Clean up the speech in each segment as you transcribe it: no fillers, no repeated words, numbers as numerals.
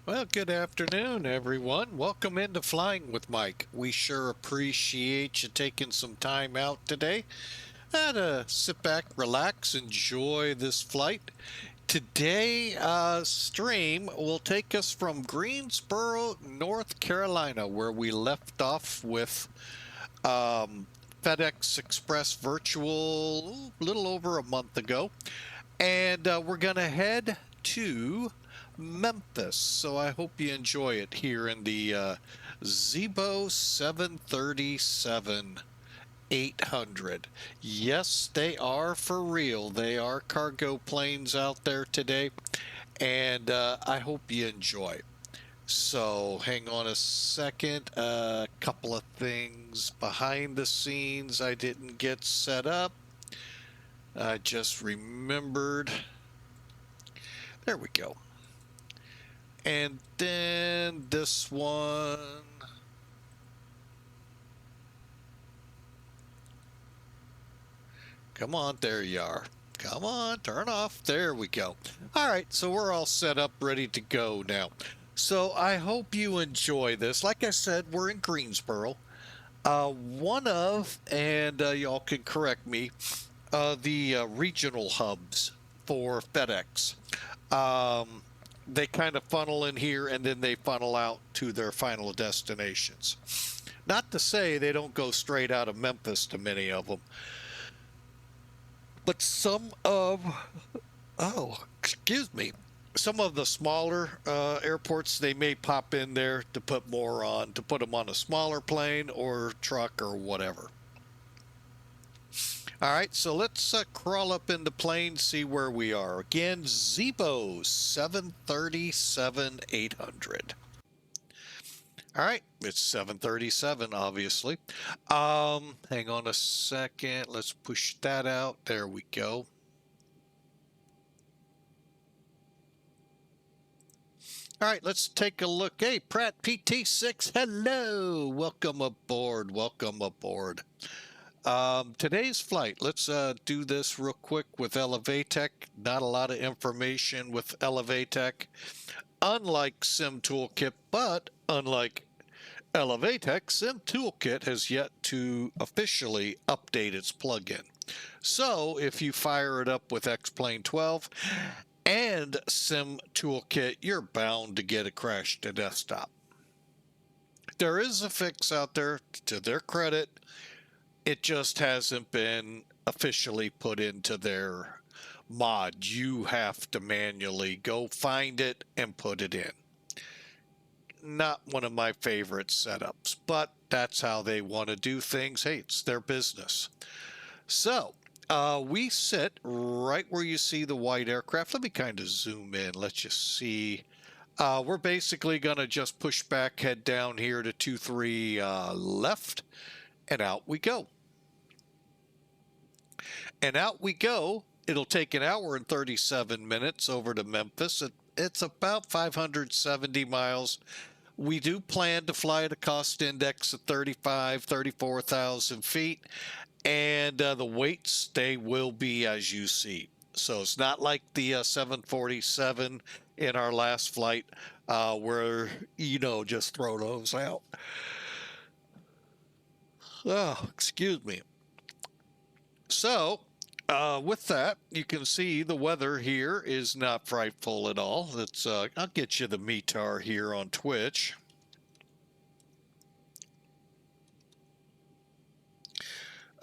Well, good afternoon, everyone. Welcome into Flying with Mike. We sure appreciate you taking some time out today to sit back, relax, enjoy this flight. Today, stream will take us from Greensboro, North Carolina, where we left off with FedEx Express Virtual a little over a month ago. And we're going to head to Memphis. So I hope you enjoy it here in the Zibo 737-800. Yes, they are for real. They are cargo planes out there today. And I hope you enjoy. So hang on a second. A couple of things behind the scenes I didn't get set up. I just remembered. There we go. And then this one. Come on, there you are. Come on, turn off. There we go. All right, so we're all set up, ready to go now. So I hope you enjoy this. Like I said, we're in Greensboro. One of, and y'all can correct me, the regional hubs for FedEx. They kind of funnel in here and then they funnel out to their final destinations. Not to say they don't go straight out of Memphis to many of them, but some of, some of the smaller airports, they may pop in there to put more on, to put them on a smaller plane or truck or whatever. All right, so let's crawl up in the plane, see where we are. Again, Zibo 737-800. All right, it's 737, obviously. Hang on a second. Let's push that out. There we go. All right, let's take a look. Hey, Pratt PT6, hello. Welcome aboard. Welcome aboard. Today's flight, let's do this real quick with Elevatech. Not a lot of information with Elevatech. Unlike SimToolkit, but unlike Elevatech, SimToolkit has yet to officially update its plugin. So if you fire it up with XP12 and SimToolkit, you're bound to get a crash to desktop. There is a fix out there, to their credit. It just hasn't been officially put into their mod. You have to manually go find it and put it in. Not one of my favorite setups, but that's how they want to do things. Hey, it's their business. So we sit right where you see the white aircraft. Let me kind of zoom in. Let's just see. We're basically going to just push back, head down here to 23 left, and out we go. And out we go. It'll take an hour and 37 minutes over to Memphis. It's about 570 miles. We do plan to fly at a cost index of 34,000 feet. And the weights, they will be as you see. So it's not like the 747 in our last flight where, just throw those out. Oh, excuse me. So, with that, you can see the weather here is not frightful at all. It's, I'll get you the METAR here on Twitch.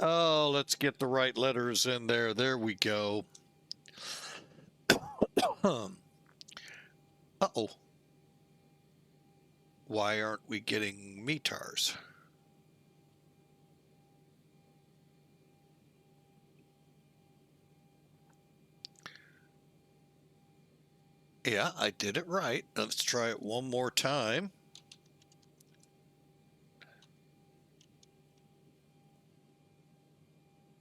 Oh, let's get the right letters in there. There we go. Uh-oh. Why aren't we getting METARs? Yeah, I did it right. Let's try it one more time.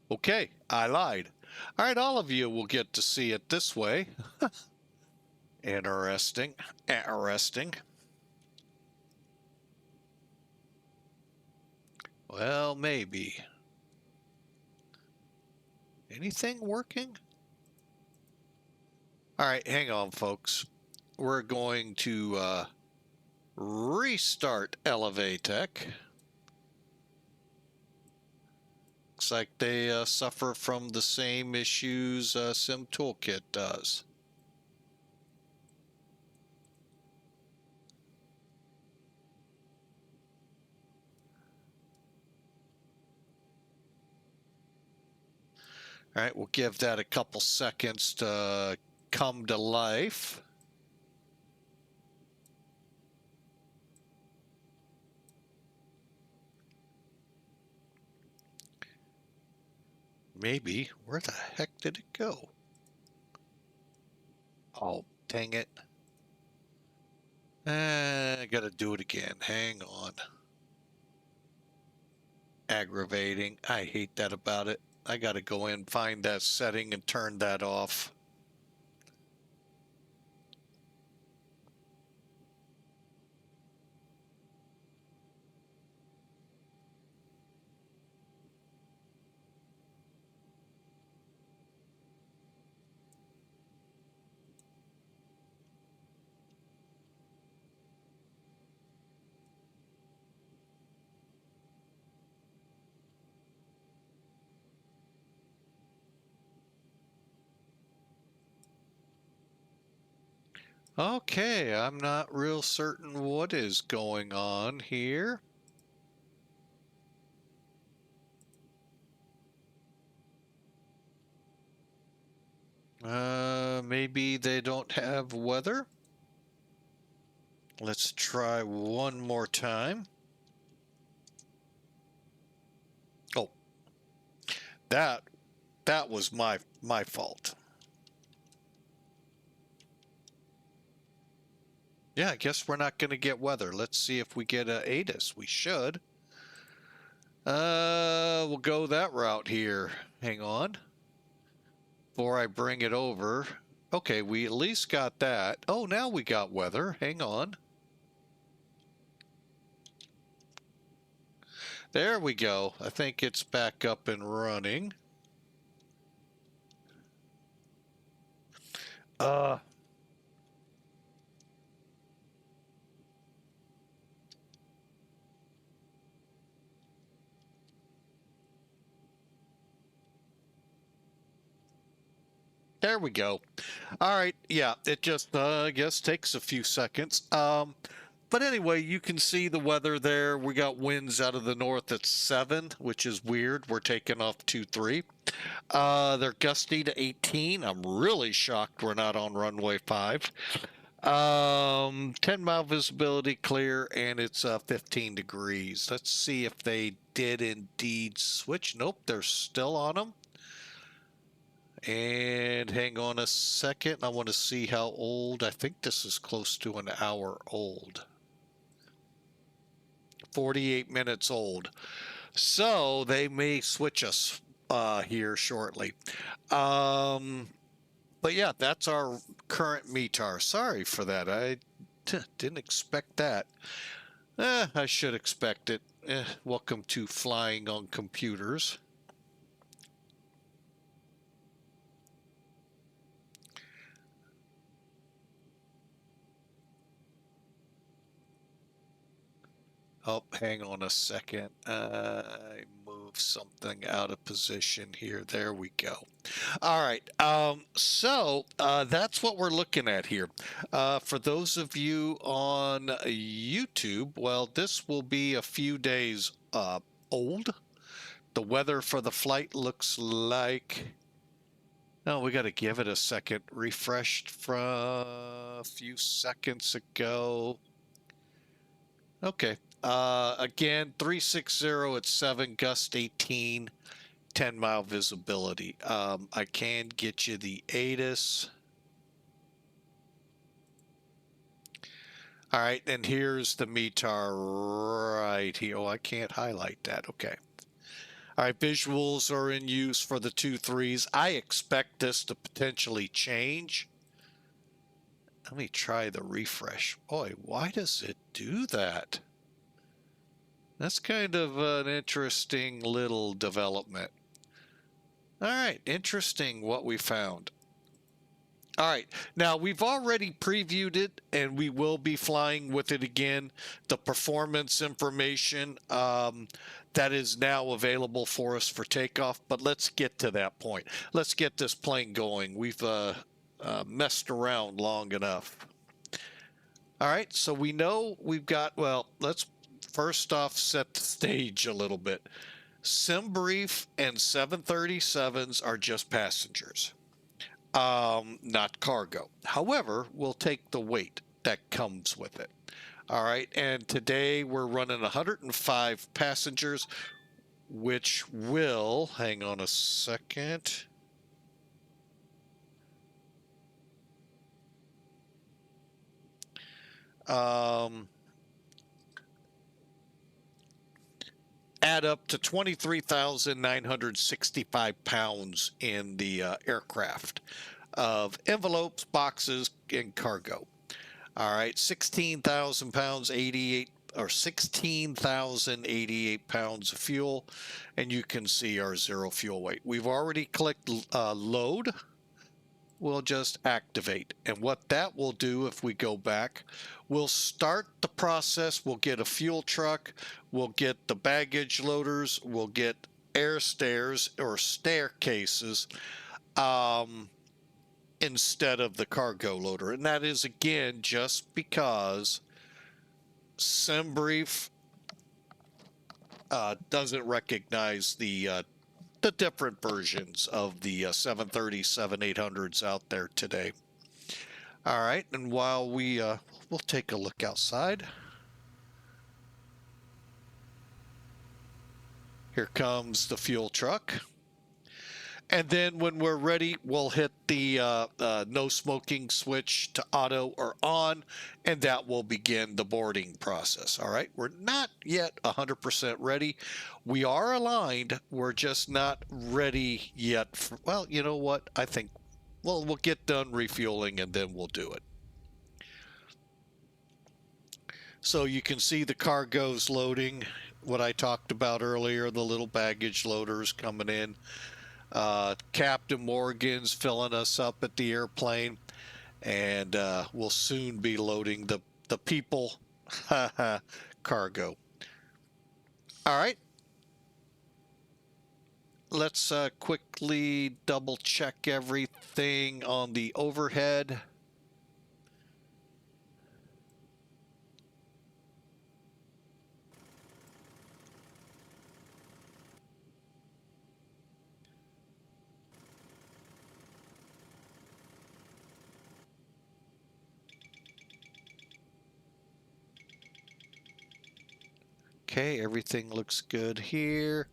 Okay, I lied. All right, all of you will get to see it this way. Interesting. Interesting. Well, maybe. Anything working? All right, hang on, folks. We're going to Restart Elevatech. Looks like they suffer from the same issues Sim Toolkit does. All right, we'll give that a couple seconds to come to life. Maybe. Where the heck did it go? Oh, dang it. I gotta do it again. Hang on. Aggravating. I hate that about it. I gotta go in, find that setting, and turn that off. Okay, I'm not real certain what is going on here. Maybe they don't have weather. Let's try one more time. Oh, that was my fault. Yeah, I guess we're not going to get weather. Let's see if we get a ATIS. We should. We'll go that route here. Hang on. Before I bring it over. Okay, we at least got that. Oh, now we got weather. Hang on. There we go. I think it's back up and running. There we go. All right. Yeah, it just, I guess, takes a few seconds. But anyway, you can see the weather there. We got winds out of the north at 7, which is weird. We're taking off 2-3. They're gusty to 18. I'm really shocked we're not on runway 5. 10-mile visibility clear, and it's 15 degrees. Let's see if they did indeed switch. Nope, they're still on them. And hang on a second. I want to see how old. I think this is close to an hour old. 48 minutes old. So they may switch us here shortly. But yeah, that's our current METAR. Sorry for that. I didn't expect that. I should expect it. Welcome to flying on computers. Oh, hang on a second. I moved something out of position here. There we go. All right. So that's what we're looking at here. For those of you on YouTube, well, this will be a few days old. The weather for the flight looks like... Oh, we got to give it a second. Refreshed from a few seconds ago. Okay. Again, 360 at 7, gust 18, 10-mile visibility. I can get you the ATIS. All right, and here's the METAR right here. Oh, I can't highlight that. Okay. All right, visuals are in use for the 2-3s. I expect this to potentially change. Let me try the refresh. Boy, why does it do that? That's kind of an interesting little development. All right, interesting what we found. All right, now we've already previewed it and we will be flying with it again. The performance information that is now available for us for takeoff, but let's get to that point. Let's get this plane going. We've messed around long enough. All right, so we know we've got, well, let's first off set the stage a little bit. SimBrief and 737s are just passengers. Not cargo. However, we'll take the weight that comes with it. All right, and today we're running 105 passengers, which will, hang on a second. Add up to 23,965 pounds in the aircraft of envelopes, boxes, and cargo. All right, 16,000 pounds, 16,088 pounds of fuel, and you can see our zero fuel weight. We've already clicked load. We'll just activate, and what that will do, if we go back, we'll start the process. We'll get a fuel truck, we'll get the baggage loaders, we'll get air stairs or staircases instead of the cargo loader, and that is again just because SimBrief doesn't recognize the different versions of the 737-800s out there today. All right, and while we'll take a look outside. Here comes the fuel truck. And then when we're ready, we'll hit the no smoking switch to auto or on, and that will begin the boarding process. All right, we're not yet 100% ready. We are aligned. We're just not ready yet. Well, you know what? I think we'll get done refueling and then we'll do it. So you can see the cargo's loading. What I talked about earlier, the little baggage loaders coming in. Captain Morgan's filling us up at the airplane, and we'll soon be loading the people cargo. All right, let's quickly double check everything on the overhead. Okay, everything looks good here.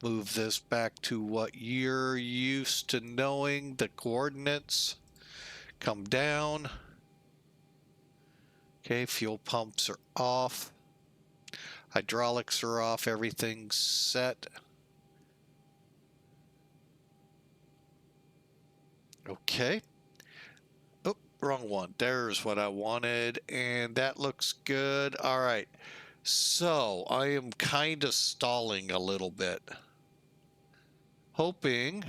Move this back to what you're used to knowing, the coordinates. Come down. Okay, fuel pumps are off. Hydraulics are off. Everything's set. Okay. Oh, wrong one. There's what I wanted, and that looks good. All right. So I am kind of stalling a little bit, hoping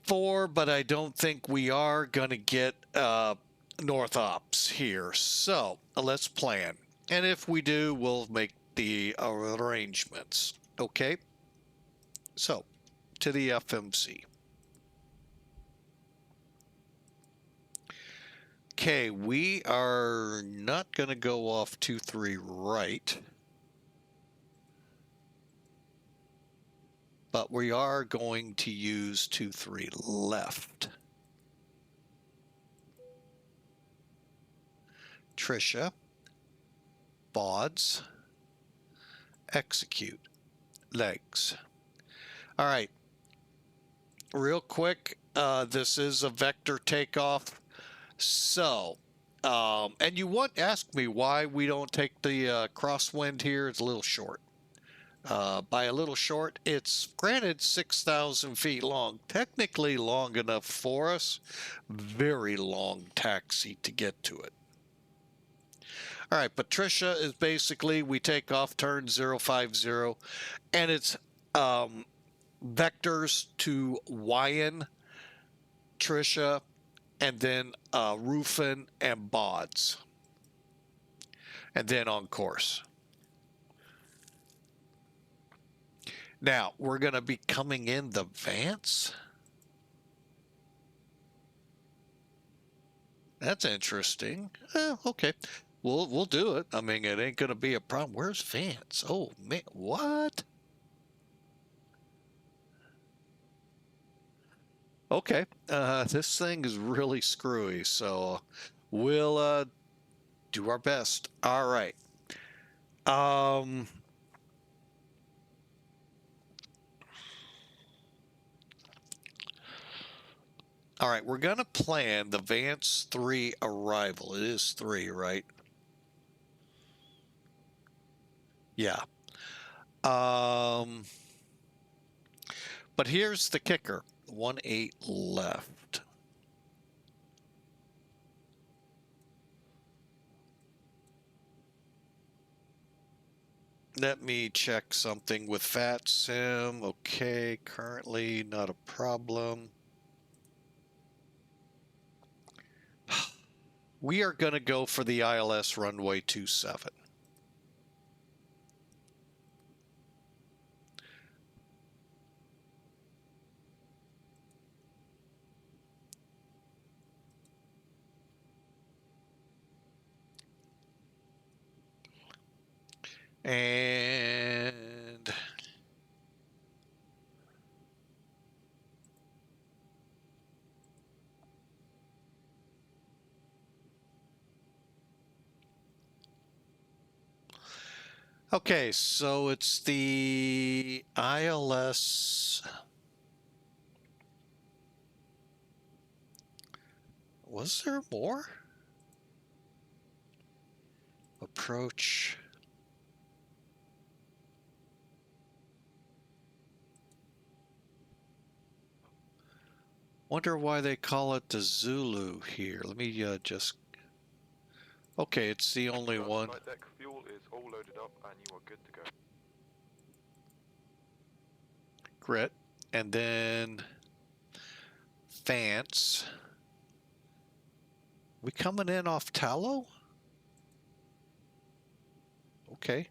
for, but I don't think we are going to get North Ops here. So let's plan. And if we do, we'll make the arrangements. Okay. So to the FMC. Okay, we are not going to go off 2-3 right. But we are going to use 2-3 left. Trisha, BODS, execute, legs. All right, real quick, this is a vector takeoff. So, and you ask me why we don't take the crosswind here. It's a little short. By a little short, it's granted 6,000 feet long, technically long enough for us, very long taxi to get to it. All right, Patricia is basically, we take off turn 050, and it's vectors to Wyan, Tricia, and then Rufin and Bods, and then on course. Now, we're going to be coming in the Vance. That's interesting. Okay. We'll do it. I mean, it ain't going to be a problem. Where's Vance? Oh, man. What? Okay. This thing is really screwy, so we'll do our best. All right. All right, we're going to plan the Vance 3 arrival. It is 3, right? Yeah. But here's the kicker. 1-8 left. Let me check something with VATSIM. Okay, currently not a problem. We are going to go for the ILS runway 27. And okay, so it's the ILS. Was there more? Approach. Wonder why they call it the Zulu here. Let me just. Okay, it's the only one. Saitek fuel is all loaded up and you are good to go. Grit. And then Vance. We coming in off Tallow? Okay.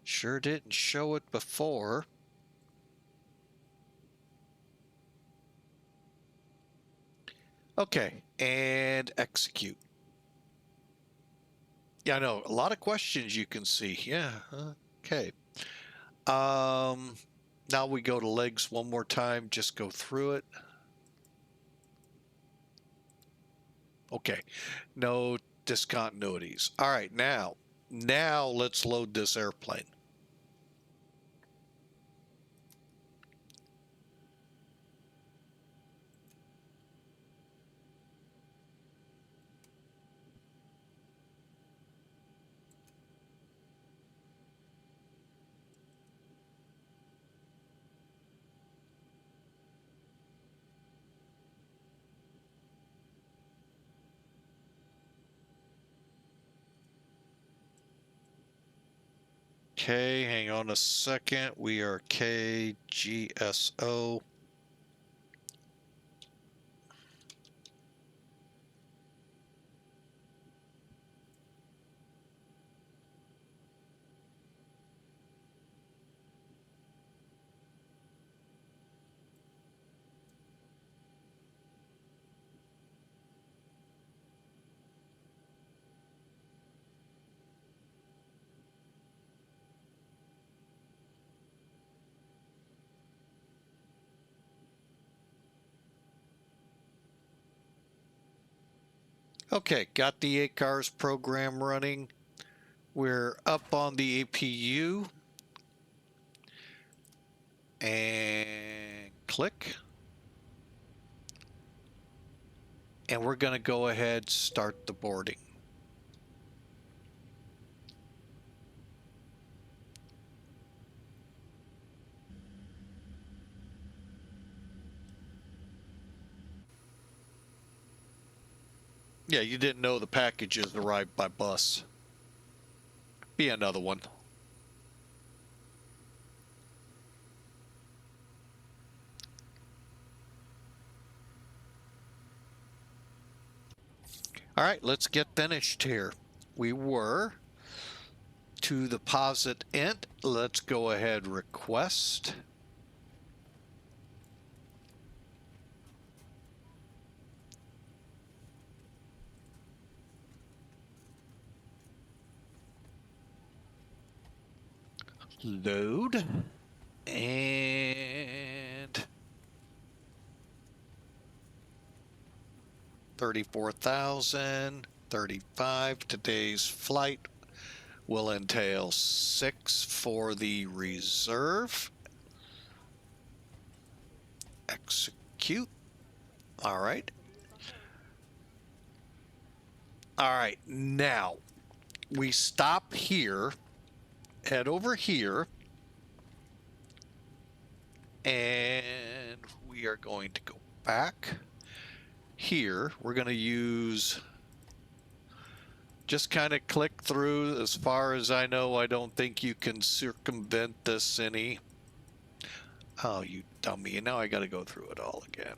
Sure didn't show it before. Okay, and execute. Yeah, I know. A lot of questions you can see. Yeah, okay. Now we go to legs one more time. Just go through it. Okay, no discontinuities. All right, now let's load this airplane. Okay, hang on a second. We are KGSO. Okay, got the 8 cars program running. We're up on the APU. And click. And we're going to go ahead, start the boarding. Yeah, you didn't know the packages arrived by bus. be another one. All right, let's get finished here. We were to deposit int. Let's go ahead, request. Load. And 34,035. Today's flight will entail 6 for the reserve. Execute. All right. All right. Now we stop here, head over here, and we are going to go back here. We're going to use, just kind of click through. As far as I know, I don't think you can circumvent this any. Oh, you dummy. Now I got to go through it all again.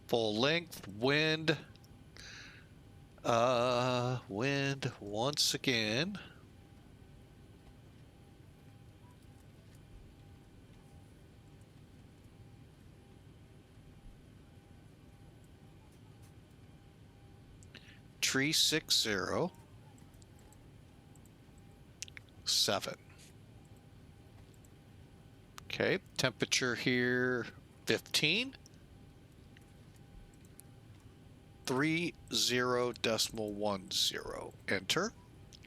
Full length, wind. Wind once again. Tree 60. 7. Okay, temperature here 15. 30.10. Enter.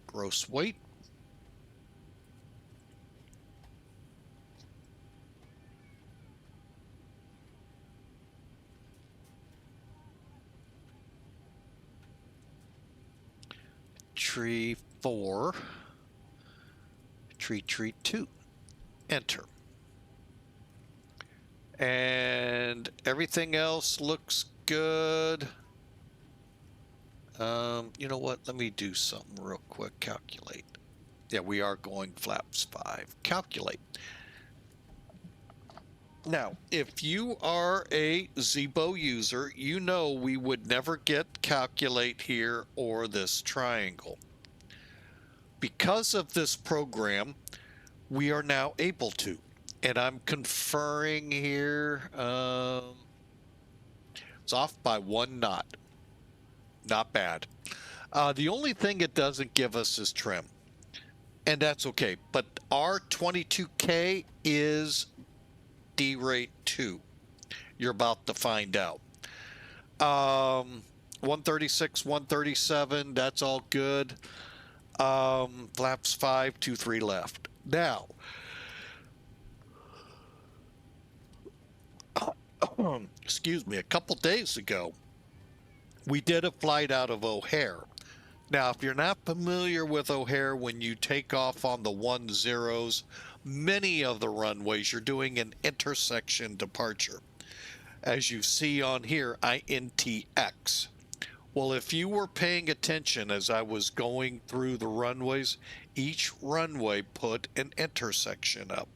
Gross weight. Tree 4. Tree 2. Enter. And everything else looks good. You know what? Let me do something real quick. Calculate. Yeah, we are going flaps 5. Calculate. Now, if you are a Zibo user, you know we would never get calculate here or this triangle. Because of this program, we are now able to. And I'm conferring here. It's off by 1 knot. Not bad. The only thing it doesn't give us is trim. And that's okay. But our 22K is D-rate 2. You're about to find out. 136, 137, that's all good. Flaps 5, 2, 3 left. Now, excuse me, a couple days ago, we did a flight out of O'Hare. Now, if you're not familiar with O'Hare, when you take off on the 10s, many of the runways, you're doing an intersection departure. As you see on here, INTX. Well, if you were paying attention as I was going through the runways, each runway put an intersection up.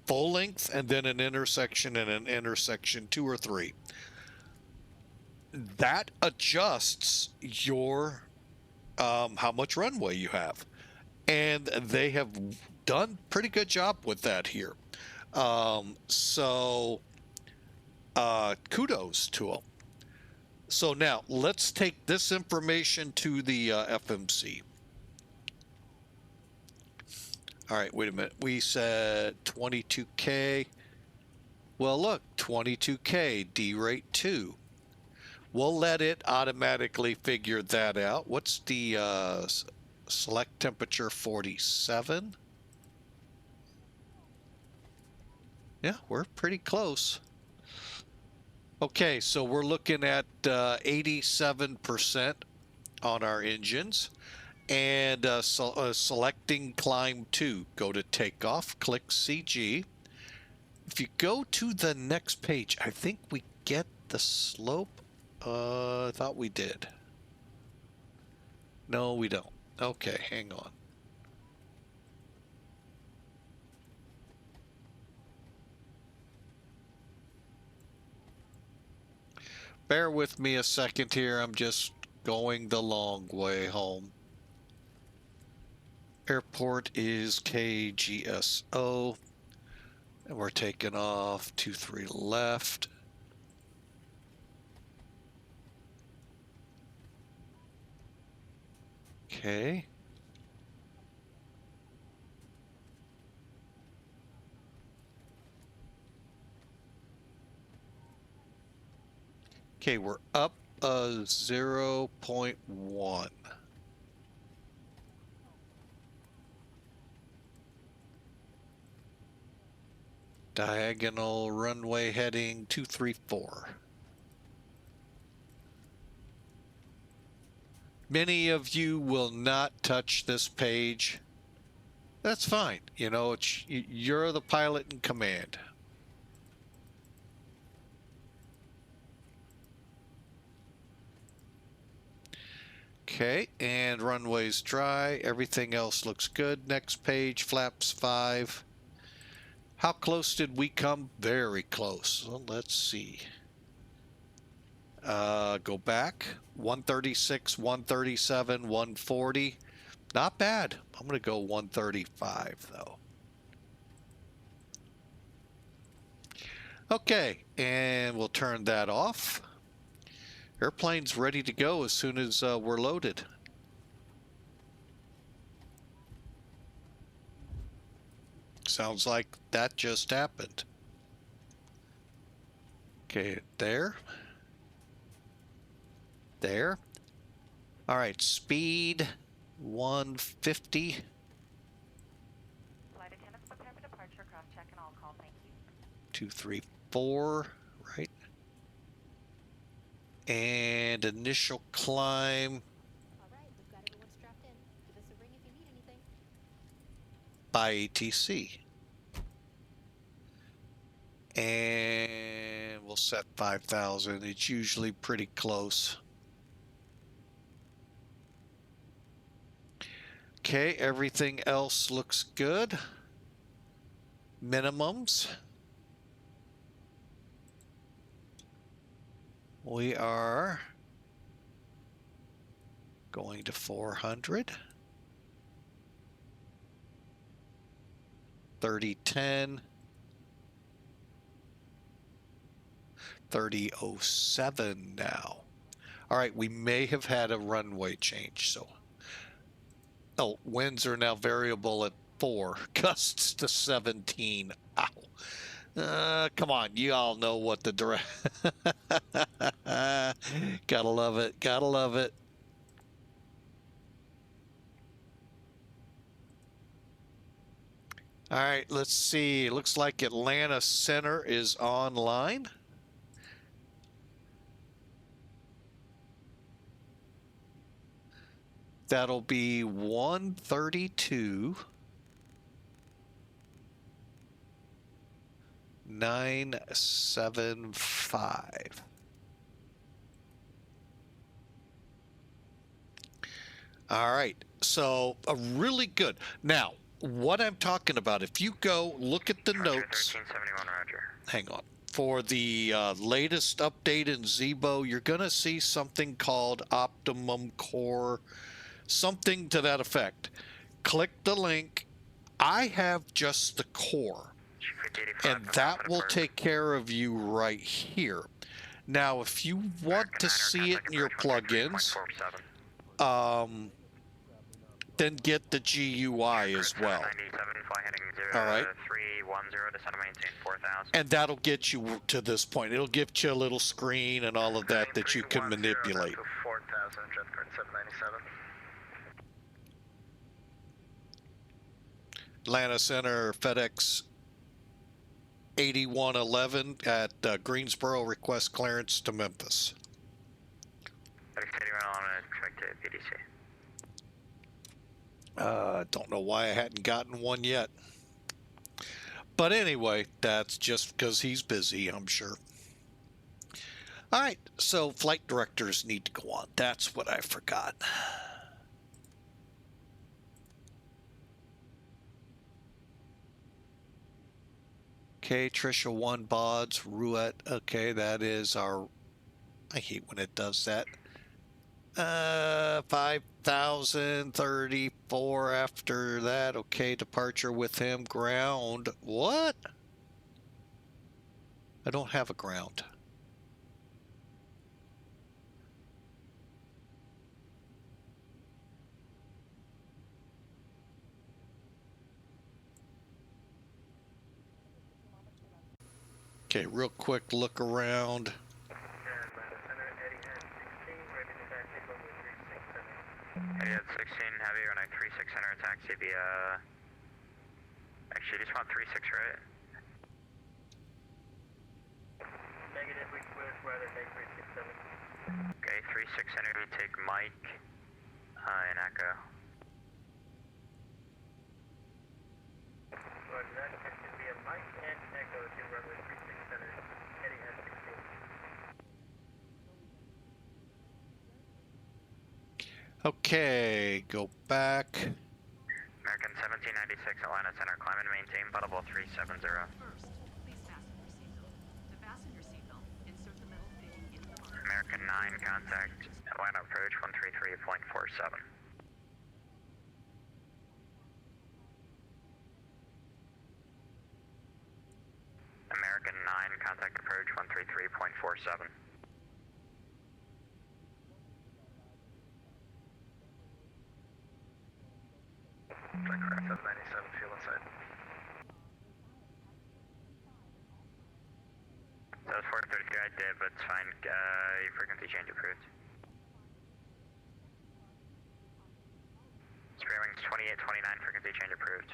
Full length and then an intersection and an intersection 2 or 3. That adjusts your how much runway you have. And they have done a pretty good job with that here. Kudos to them. So now let's take this information to the FMC. All right, wait a minute. We said 22K. Well, look, 22K, D-rate 2. We'll let it automatically figure that out. What's the select temperature? 47. Yeah, we're pretty close. Okay, so we're looking at 87% on our engines. And selecting climb 2. Go to takeoff, click CG. if you go to the next page, I think we get the slope. I thought we did. No, we don't. Okay, hang on. Bear with me a second here. I'm just going the long way home. Airport is KGSO. And we're taking off 23 left. Okay. Okay, we're up 0.1. Diagonal runway heading 234. Many of you will not touch this page. That's fine. You know, you're the pilot in command. Okay, and runway's dry. Everything else looks good. Next page, flaps 5. How close did we come? Very close. Well, let's see. Go back. 136, 137, 140. Not bad. I'm going to go 135, though. Okay, and we'll turn that off. Airplane's ready to go as soon as we're loaded. Sounds like that just happened. Okay, there. There. All right, speed 150. Flight attendants prepare for departure, cross check and all call, thank you. 234, right? And initial climb. All right, we've got everyone strapped in. Give us a ring if you need anything. By ATC. And we'll set 5,000. It's usually pretty close. Okay, everything else looks good. Minimums. We are going to 400. 3010. 3007 now. All right, we may have had a runway change, so. Oh, winds are now variable at 4, gusts to 17. Ow. Come on, you all know what the direct. Gotta love it. Gotta love it. All right, let's see. Looks like Atlanta Center is online. That'll be 132. 975. All right, so really good. Now, what I'm talking about, if you go look at the notes, 1371, Roger. hang on, for the latest update in Zibo, you're going to see something called Optimum Core, something to that effect. Click the link. I have just the core. And that will take care of you right here. Now, if you want to see it in your plugins, then get the GUI as well. All right. And that'll get you to this point. It'll give you a little screen and all of that that you can manipulate. Atlanta Center, FedEx 8111 at Greensboro, request clearance to Memphis. Don't know why I hadn't gotten one yet. But anyway, that's just because he's busy, I'm sure. All right, so flight directors need to go on. That's what I forgot. Okay, Trisha 1 Bods, Ruet. Okay, that is our... I hate when it does that. 5,034 after that. Okay, departure with him. Ground. What? I don't have a ground. Okay, real quick look around. Triad 16 heavy, runway 36 center taxi via... Actually, just want 36, right? Negative, we would rather take 367. Okay, 36 center, we take Mike and Echo. Roger that, it should be a Mike and Echo to runway 36 center, heading at 16. Okay, go back. American 1796, Atlanta Center, climb and maintain, Butterball 370. First, please fasten your seatbelt. To fasten your seatbelt, insert the metal fitting into the line. American 9, contact Atlanta approach 133.47. American 9, contact approach 133.47. Checker 797, fuel inside. That was 433, I did, but it's fine. Your frequency change approved. Spray wings 2829, frequency change approved.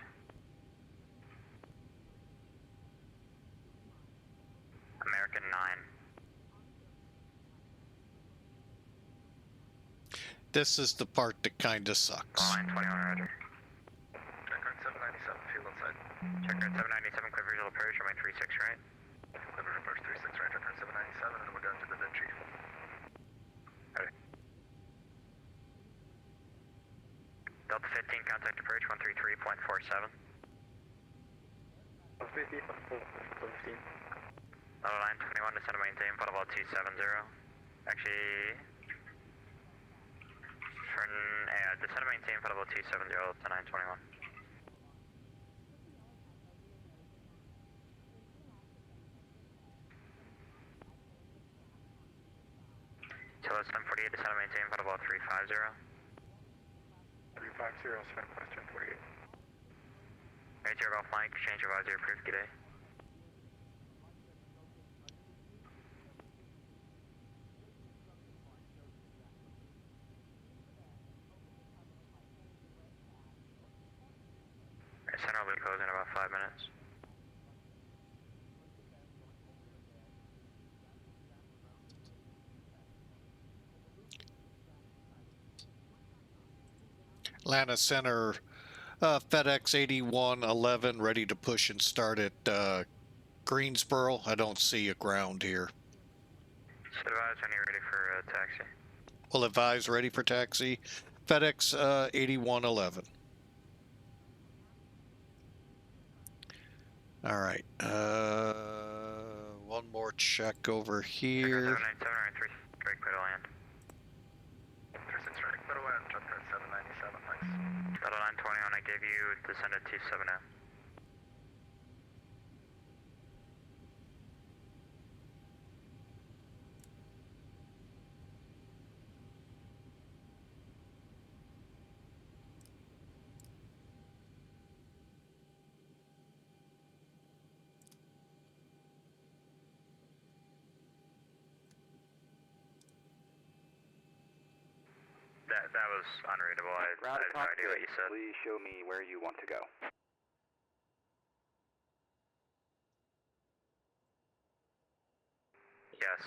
American 9. This is the part that kind of sucks. Line 21, roger. Checker 797, fuel inside. Checker 797, clear visual approach, runway 36, right? Clever approach 36, right, checker 797, and we're going to the VIN chief. Okay. Delta 15, contact approach 133.47. 150, 15. Level line 21, descend to maintain, Butterball 270. Actually, descend to maintain, Butterball 270 to 921. Till 748, descend to maintain, Butterball 350. 350, send question 48. Right, your golf Mike, change of advisory approved, good day. Center will be closing in about 5 minutes. Atlanta Center, FedEx 8111, ready to push and start at Greensboro. I don't see a ground here. Should advise when you're ready for taxi. Will advise ready for taxi. FedEx 8111. All right. One more check over here. 797 or 3 straight clear to land. 36, right, clear to land, checker 797, thanks. Delta 921, I gave you descend at 270. That was unreadable. I had no idea what you said. Please show me where you want to go. Yes.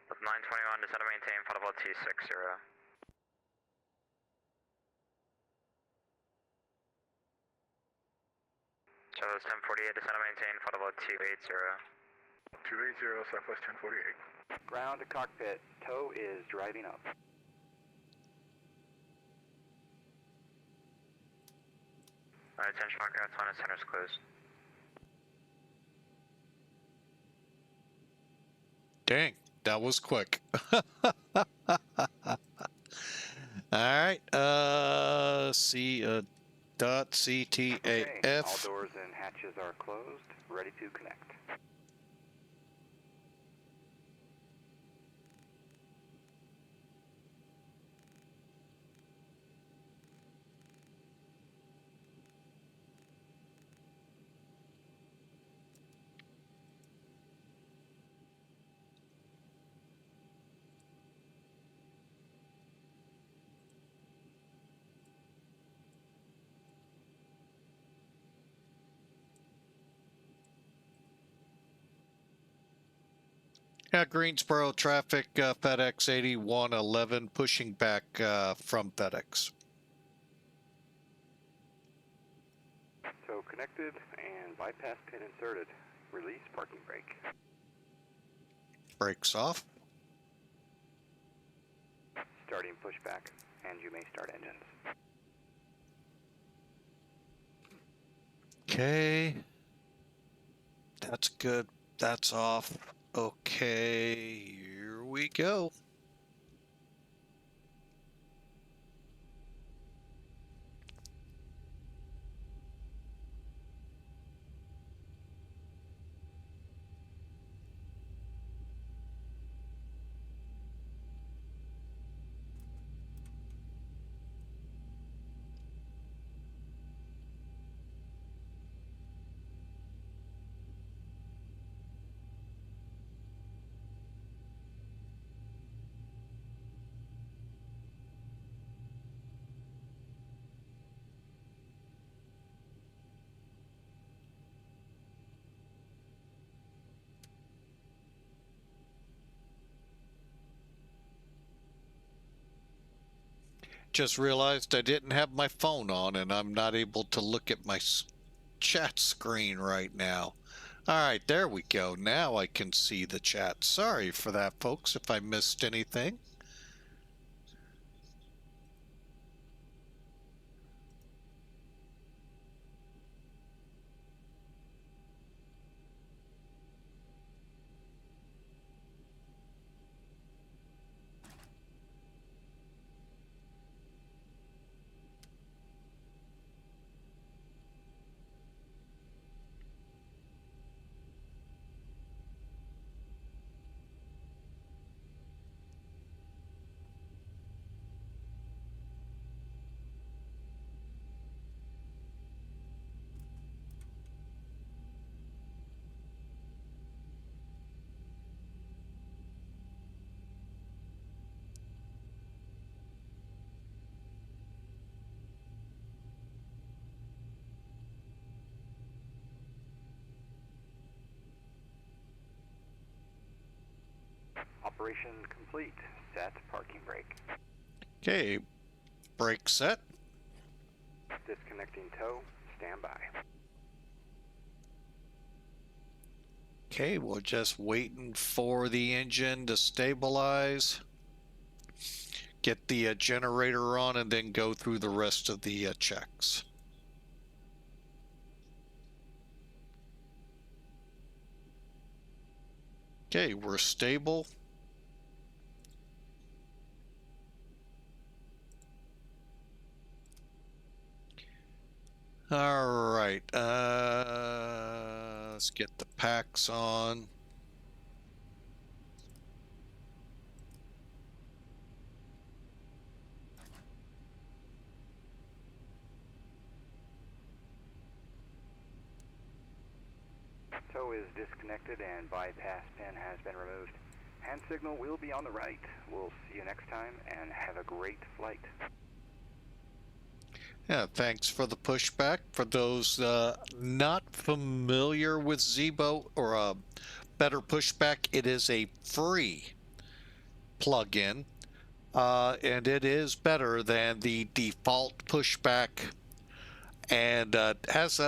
With 921, descend to maintain, Butterball 260. Charlie 1048, descend and maintain, flight level 280. 280, Southwest 1048. Ground to cockpit. Tow is driving up. Alright, attention aircraft, line center's closed. Dang, that was quick. All right, C dot CTAF. Okay, all doors and hatches are closed. Ready to connect. Yeah, Greensboro traffic, FedEx 8111 pushing back from FedEx. Tow connected and bypass pin inserted. Release parking brake. Brakes off. Starting pushback, and you may start engines. Okay. That's good. That's off. Okay, here we go. Just realized I didn't have my phone on and I'm not able to look at my chat screen right now. All right, there we go. Now I can see the chat. Sorry for that, folks, if I missed anything. Operation complete. Set parking brake. Okay, brake set. Disconnecting tow. Stand by. Okay, we're just waiting for the engine to stabilize. Get the generator on and then go through the rest of the checks. Okay, we're stable. All right, let's get the packs on. Tow is disconnected and bypass pin has been removed. Hand signal will be on the right. We'll see you next time and have a great flight. Yeah, thanks for the pushback. For those not familiar with Zibo or a better pushback, it is a free plugin, and it is better than the default pushback, and has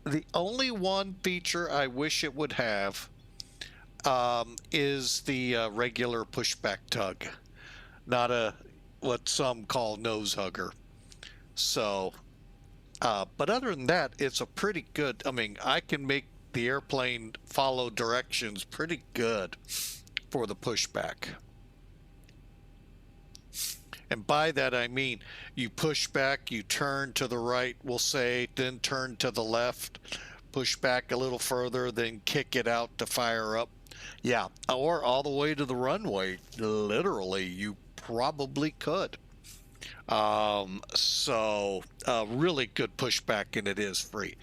The only one feature I wish it would have is the regular pushback tug, not a what some call nose hugger. So, but other than that, it's a pretty good. I mean, I can make the airplane follow directions pretty good for the pushback. And by that I mean you push back, you turn to the right, we'll say, then turn to the left, push back a little further, then kick it out to fire up. Yeah, or all the way to the runway. Literally, you probably could. So really good pushback, and it is free.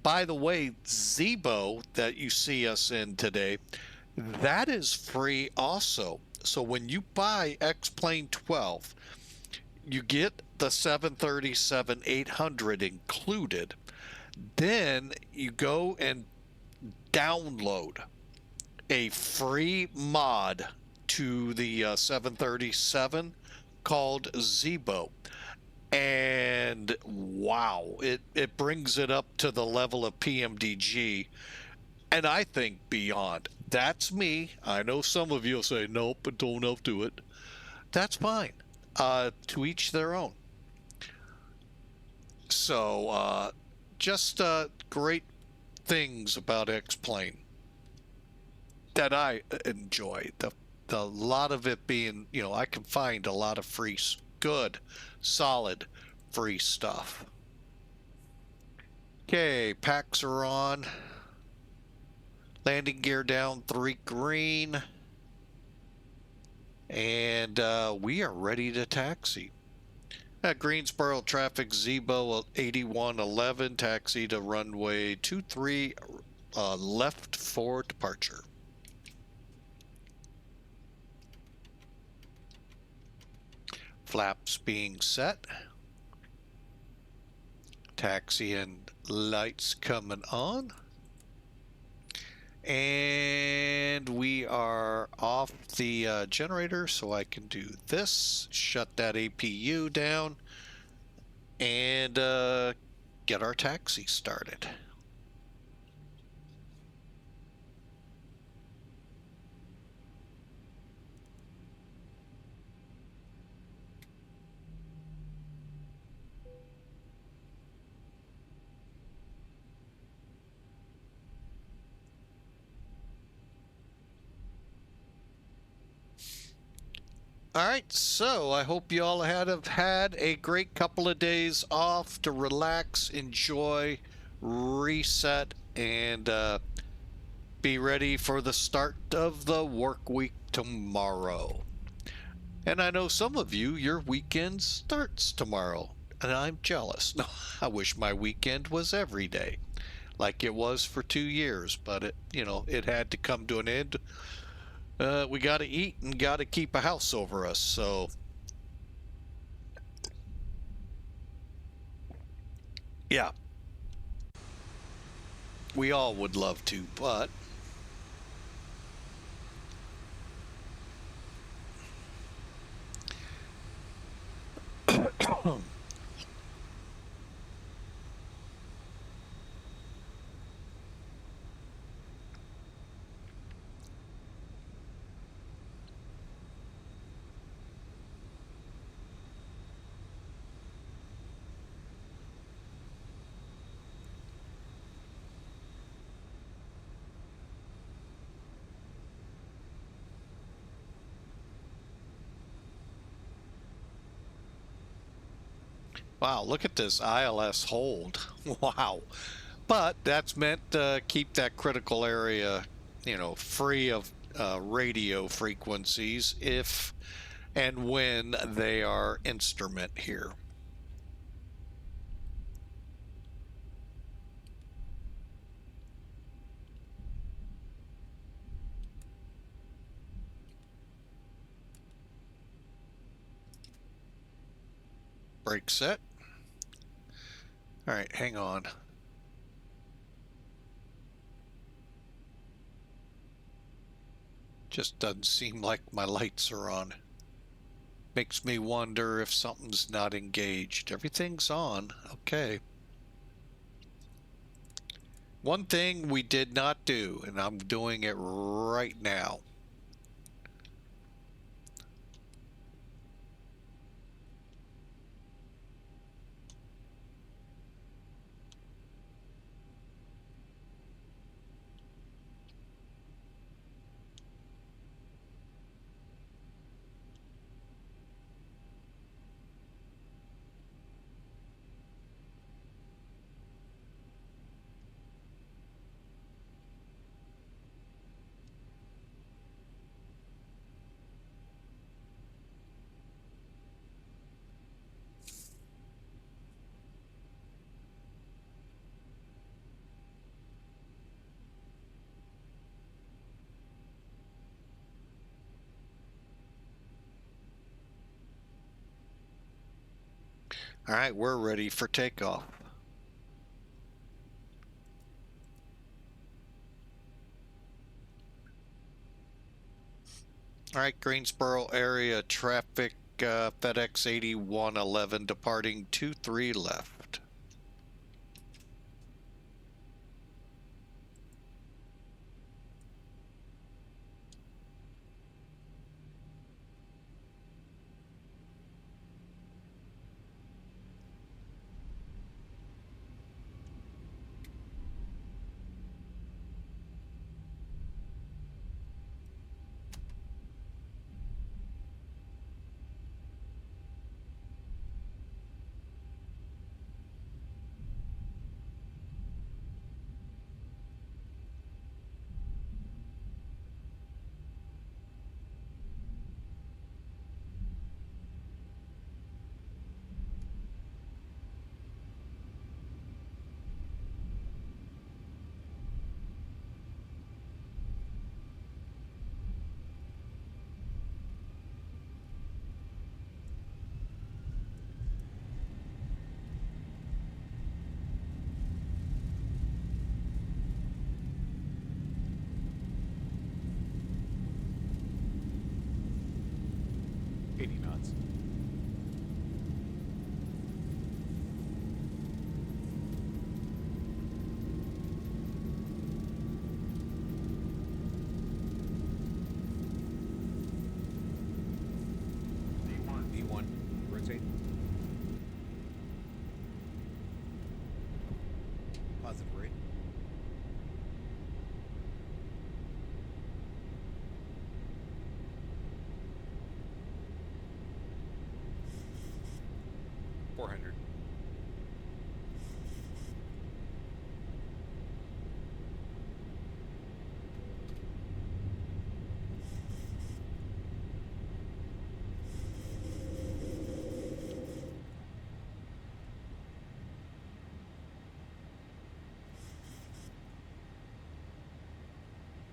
By the way, Zibo that you see us in today, that is free also. So when you buy X-Plane 12, you get the 737-800 included. Then you go and download a free mod to the 737 called Zibo. And wow, it brings it up to the level of PMDG, and I think beyond. That's me. I know some of you will say, nope, but don't up to it. That's fine. To each their own. So, just great things about X-Plane that I enjoy. The lot of it being, you know, I can find a lot of free, good, solid, free stuff. Okay, packs are on. Landing gear down, 3 green. And we are ready to taxi. Greensboro traffic, Zibo 8111, taxi to runway 23, left for departure. Flaps being set. Taxi and lights coming on. And we are off the generator, so I can do this, shut that APU down, and get our taxi started. All right, so I hope you all have had a great couple of days off to relax, enjoy, reset, and be ready for the start of the work week tomorrow. And I know some of you, your weekend starts tomorrow, and I'm jealous. No, I wish my weekend was every day, like it was for 2 years, but it, you know, it had to come to an end. We got to eat and got to keep a house over us, so yeah, we all would love to, but wow, look at this ILS hold. Wow. But that's meant to keep that critical area, you know, free of radio frequencies if and when they are instrument here. Brake set. All right, hang on. Just doesn't seem like my lights are on. Makes me wonder if something's not engaged. Everything's on. Okay. One thing we did not do, and I'm doing it right now. All right, we're ready for takeoff. All right, Greensboro area traffic, FedEx 8111 departing 23 left. V1, rotate. Positive rate. $400.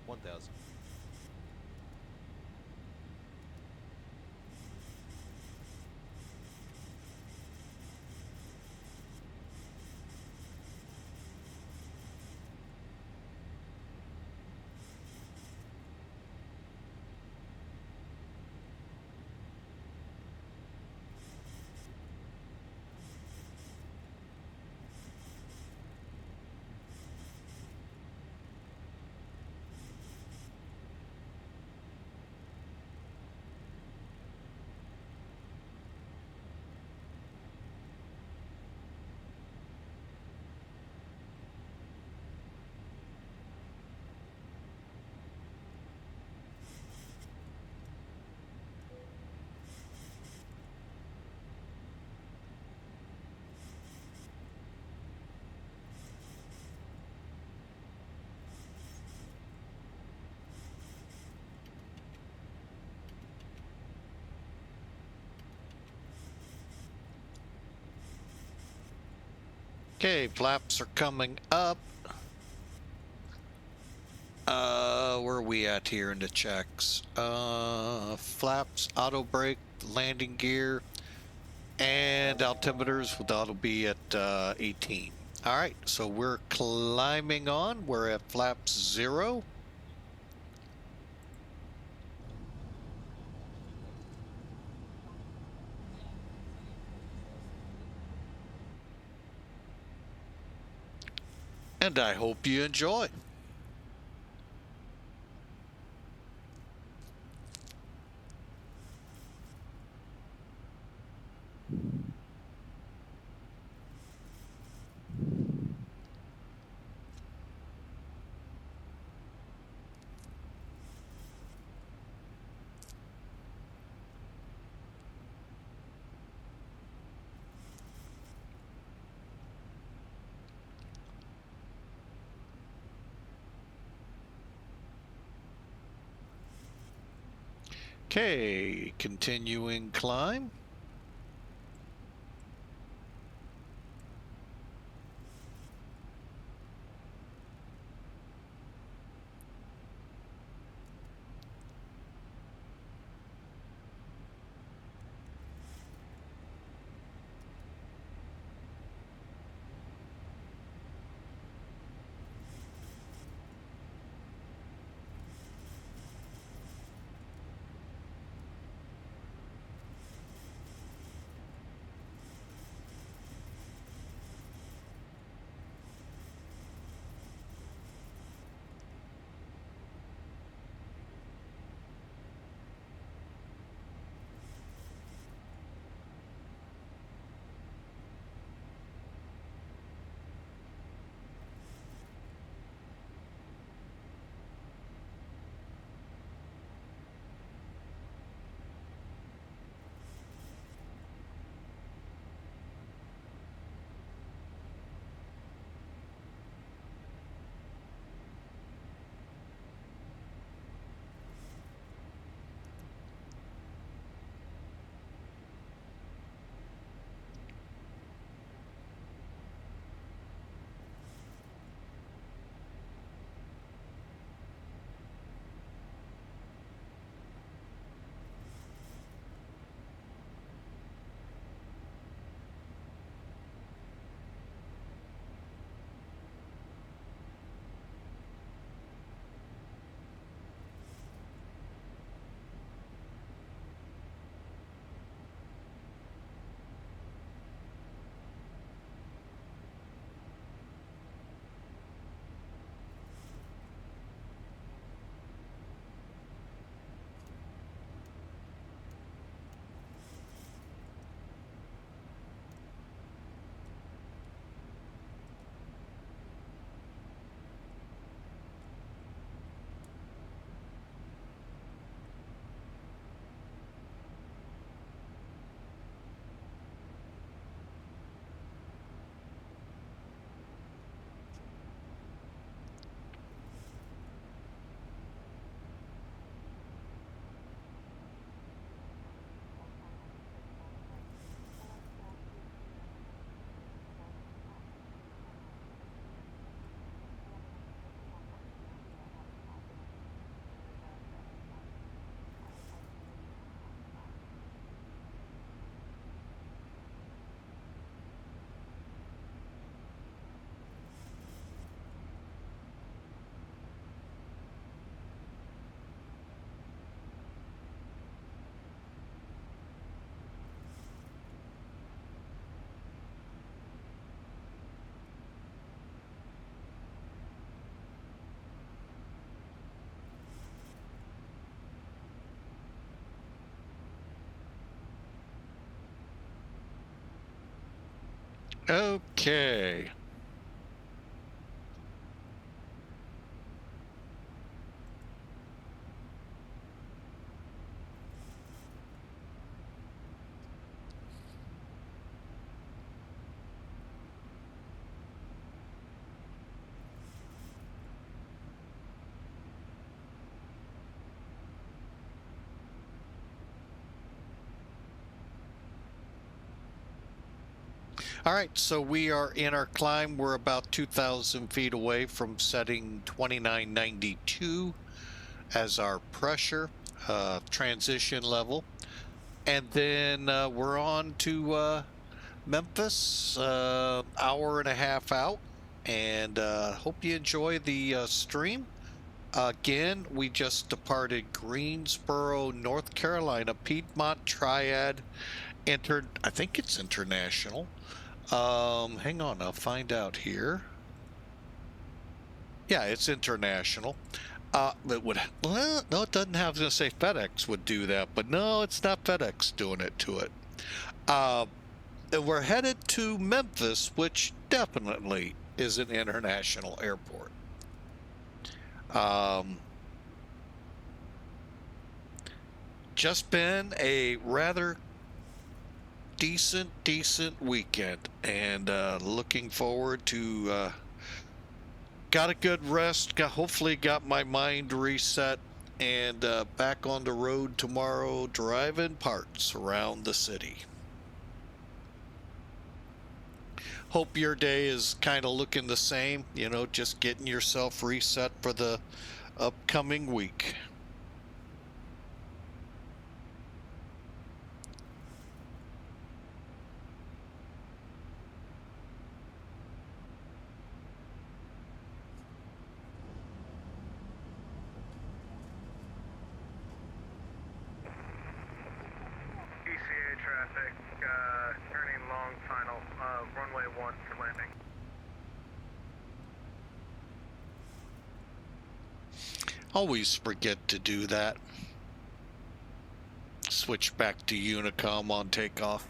$1,000. Okay, flaps are coming up. Where are we at here in the checks? Flaps, auto brake, landing gear, and altimeters. That'll be at 18. All right, so we're climbing on. We're at flaps 0. and I hope you enjoy. Okay, continuing climb. Okay. All right, so we are in our climb. We're about 2,000 feet away from setting 2992 as our pressure transition level. And then we're on to Memphis, hour and a half out. And hope you enjoy the stream. Again, we just departed Greensboro, North Carolina, Piedmont, Triad, entered, I think it's international. Hang on, I'll find out here. Yeah, it's international. It would, well, no, it doesn't have to say FedEx would do that, but no, it's not FedEx doing it to it. And we're headed to Memphis, which definitely is an international airport. Just been a rather decent weekend, and looking forward to got a good rest, hopefully got my mind reset, and back on the road tomorrow driving parts around the city. Hope your day is kind of looking the same, you know, just getting yourself reset for the upcoming week. ECA traffic, turning long final, runway 1 for landing. Always forget to do that. Switch back to Unicom on takeoff.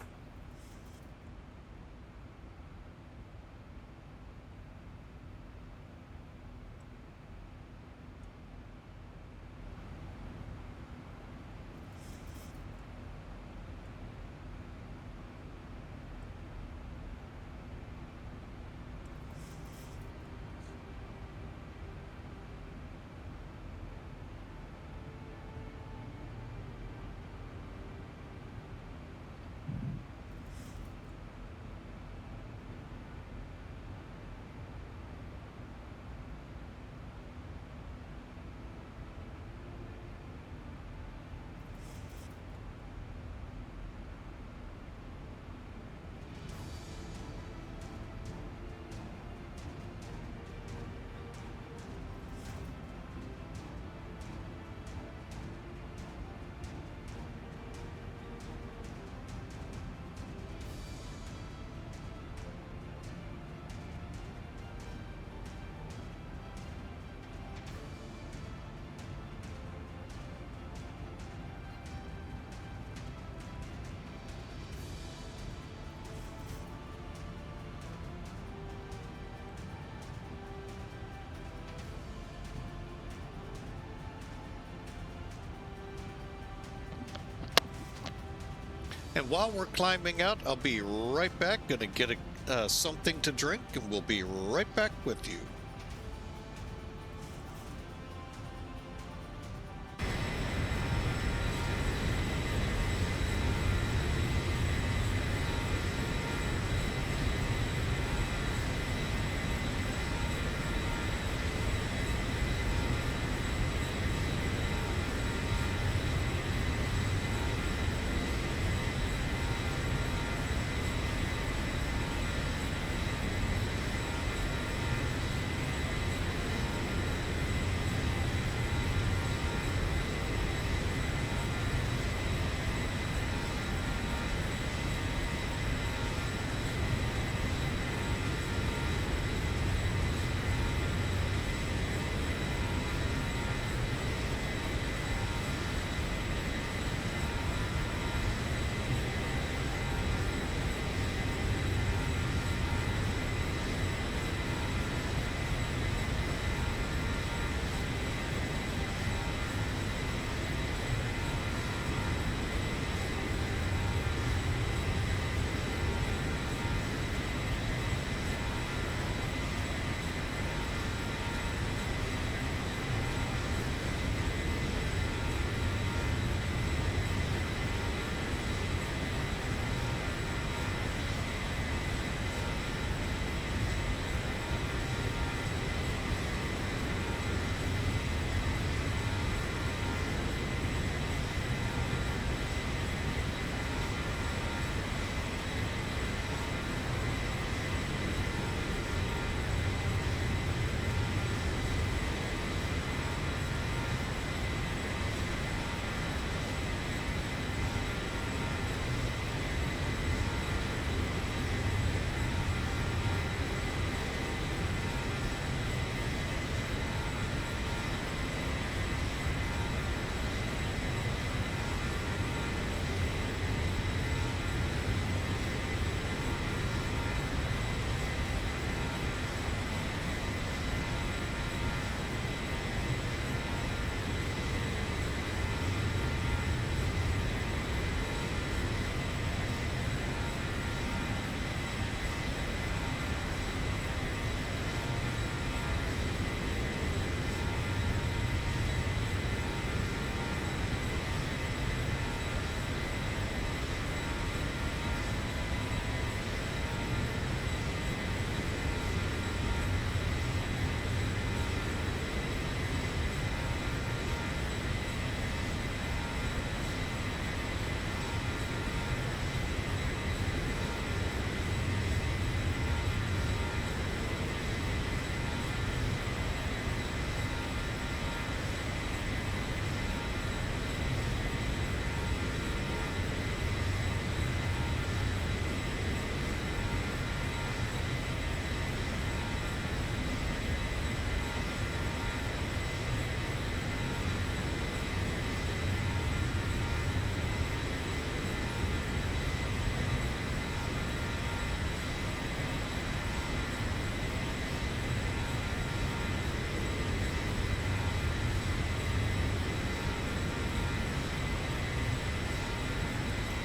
And while we're climbing out, I'll be right back. Gonna get something to drink, and we'll be right back with you.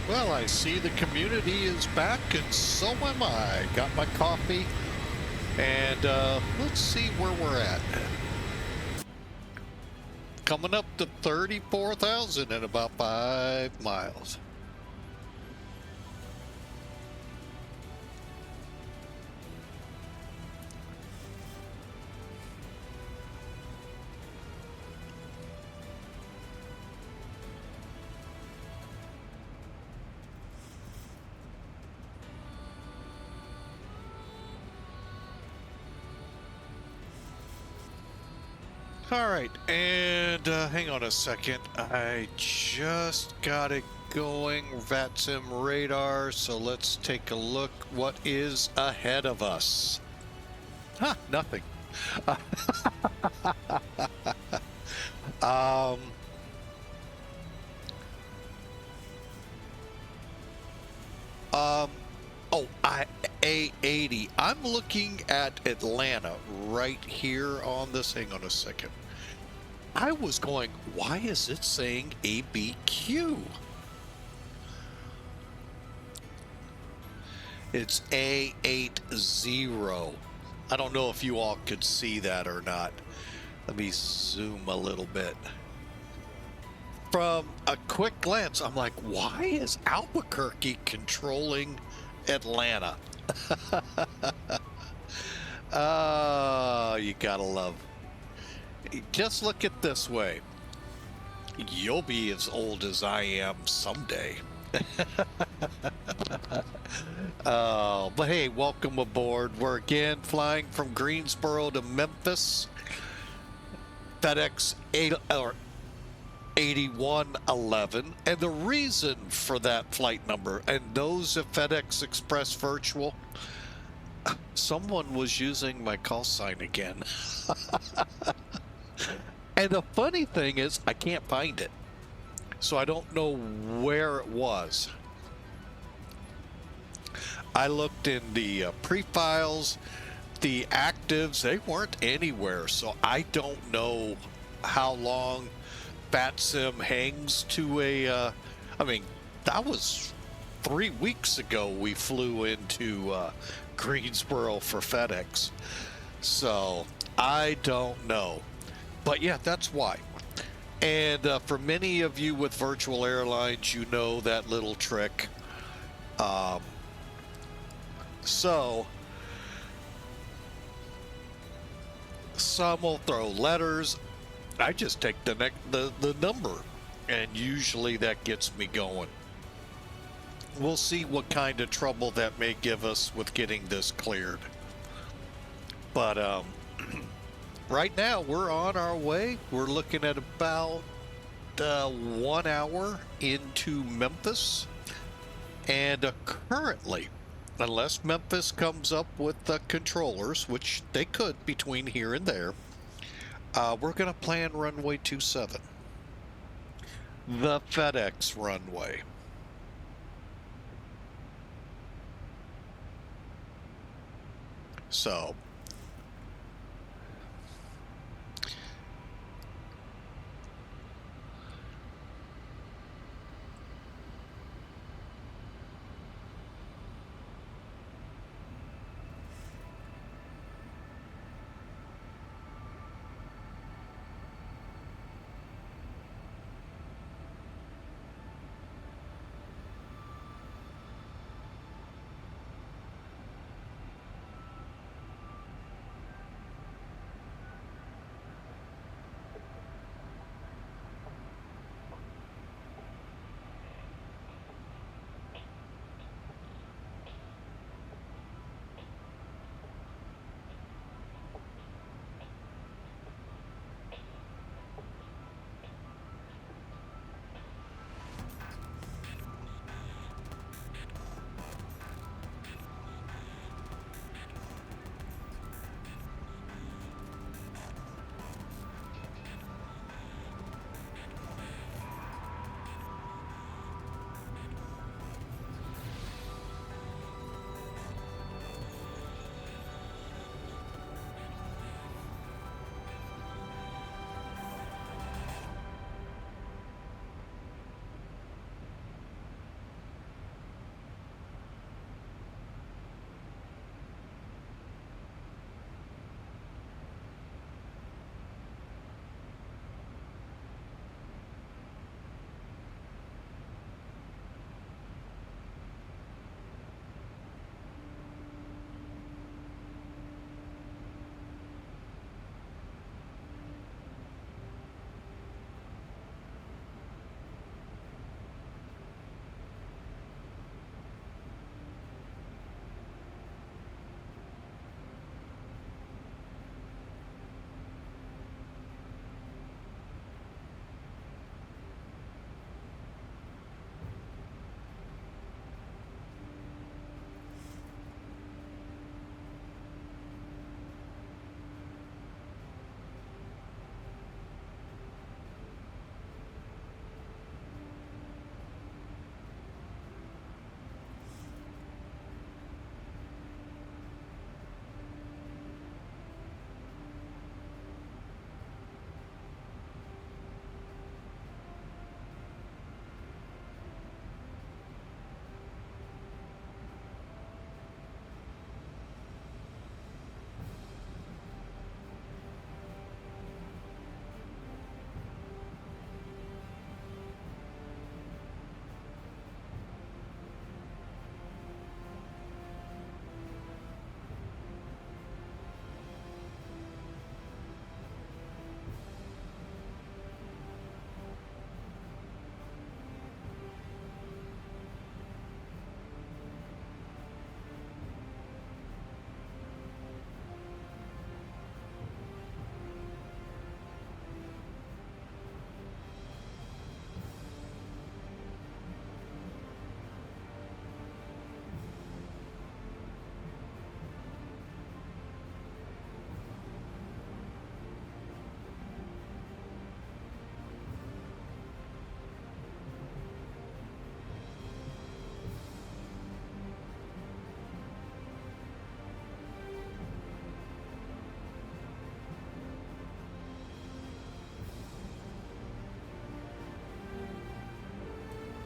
Well, I see the community is back, and so am I. Got my coffee, and let's see where we're at. Coming up to 34,000 in about 5 miles. All right, and hang on a second. I just got it going, VATSIM radar, so let's take a look what is ahead of us. Huh, nothing. A80. I'm looking at Atlanta right here on this. Hang on a second. I was going, why is it saying ABQ? It's A80. I don't know if you all could see that or not. Let me zoom a little bit. From a quick glance, I'm like, why is Albuquerque controlling Atlanta? Oh, you gotta love. Just look at this way. You'll be as old as I am someday. Oh, but hey, welcome aboard. We're again flying from Greensboro to Memphis. FedEx 8111. And the reason for that flight number, and those of FedEx Express Virtual, someone was using my call sign again. And the funny thing is, I can't find it. So I don't know where it was. I looked in the pre-files, the actives, they weren't anywhere. So I don't know how long VATSIM hangs to a, I mean, that was 3 weeks ago we flew into Greensboro for FedEx. So I don't know. But yeah, that's why. And for many of you with virtual airlines, you know that little trick. So some will throw letters. I just take the number, and usually that gets me going. We'll see what kind of trouble that may give us with getting this cleared. But right now, we're on our way. We're looking at about 1 hour into Memphis. And currently, unless Memphis comes up with the controllers, which they could between here and there, we're going to plan runway 27. The FedEx runway. So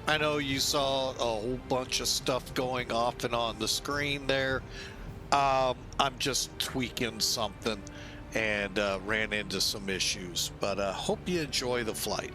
I know you saw a whole bunch of stuff going off and on the screen there. I'm just tweaking something and ran into some issues, but hope you enjoy the flight.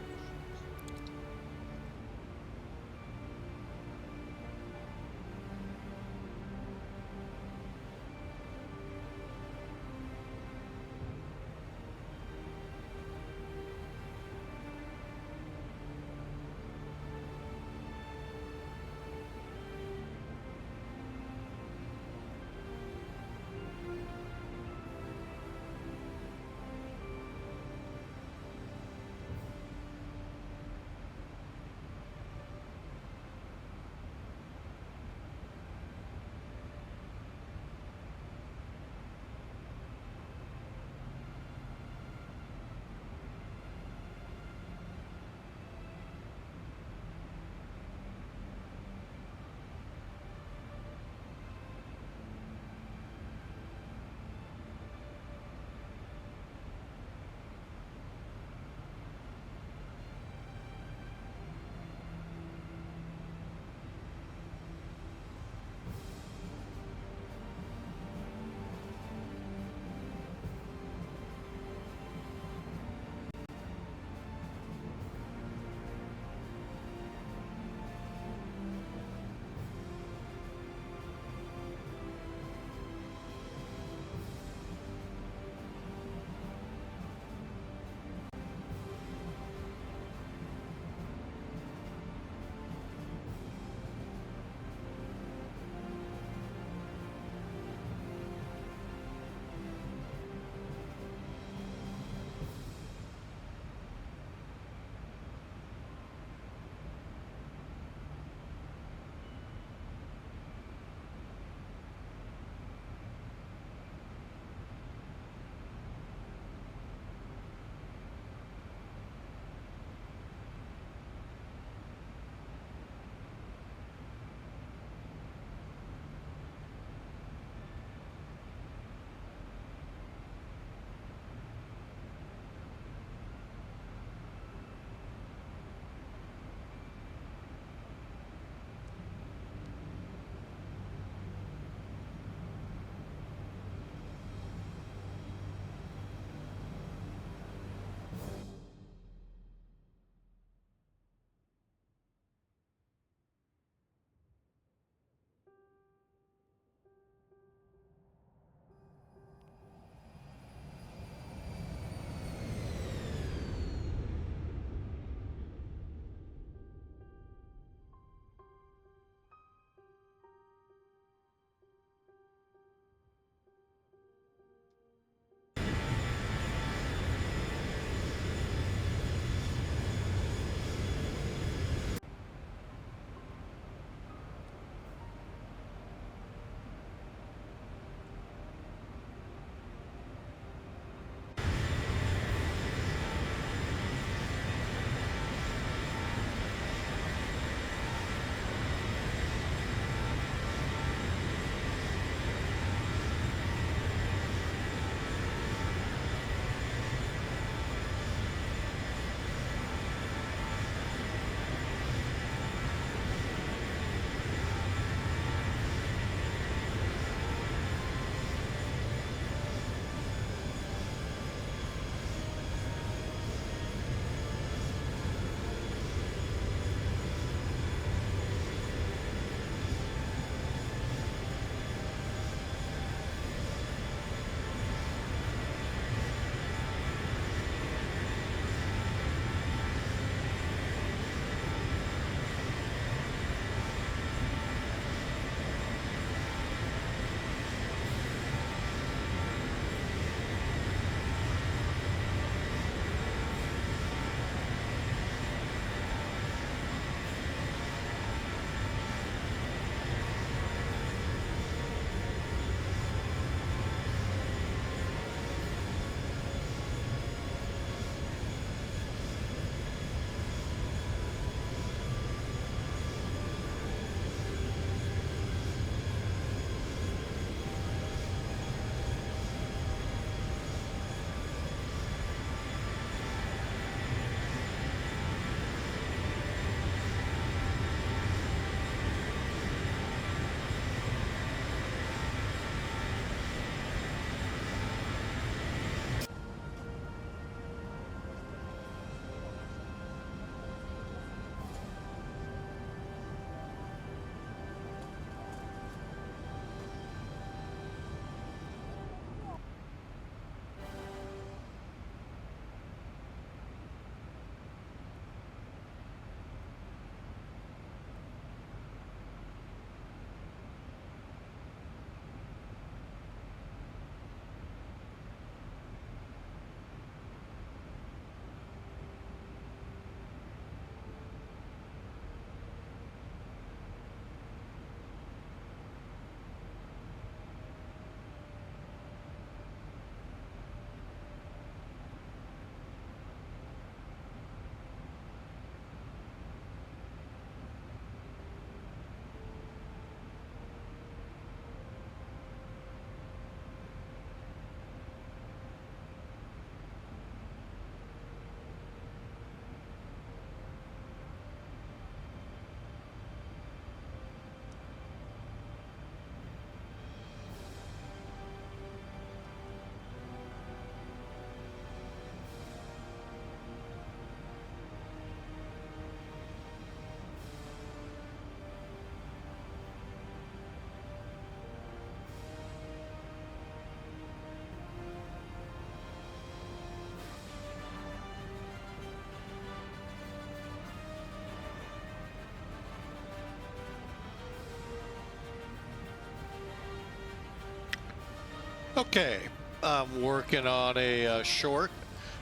Okay, I'm working on a short,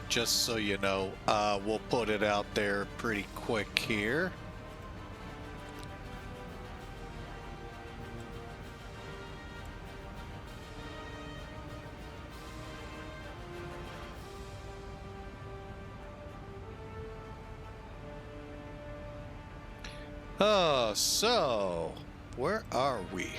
just so you know. We'll put it out there pretty quick here. So, where are we?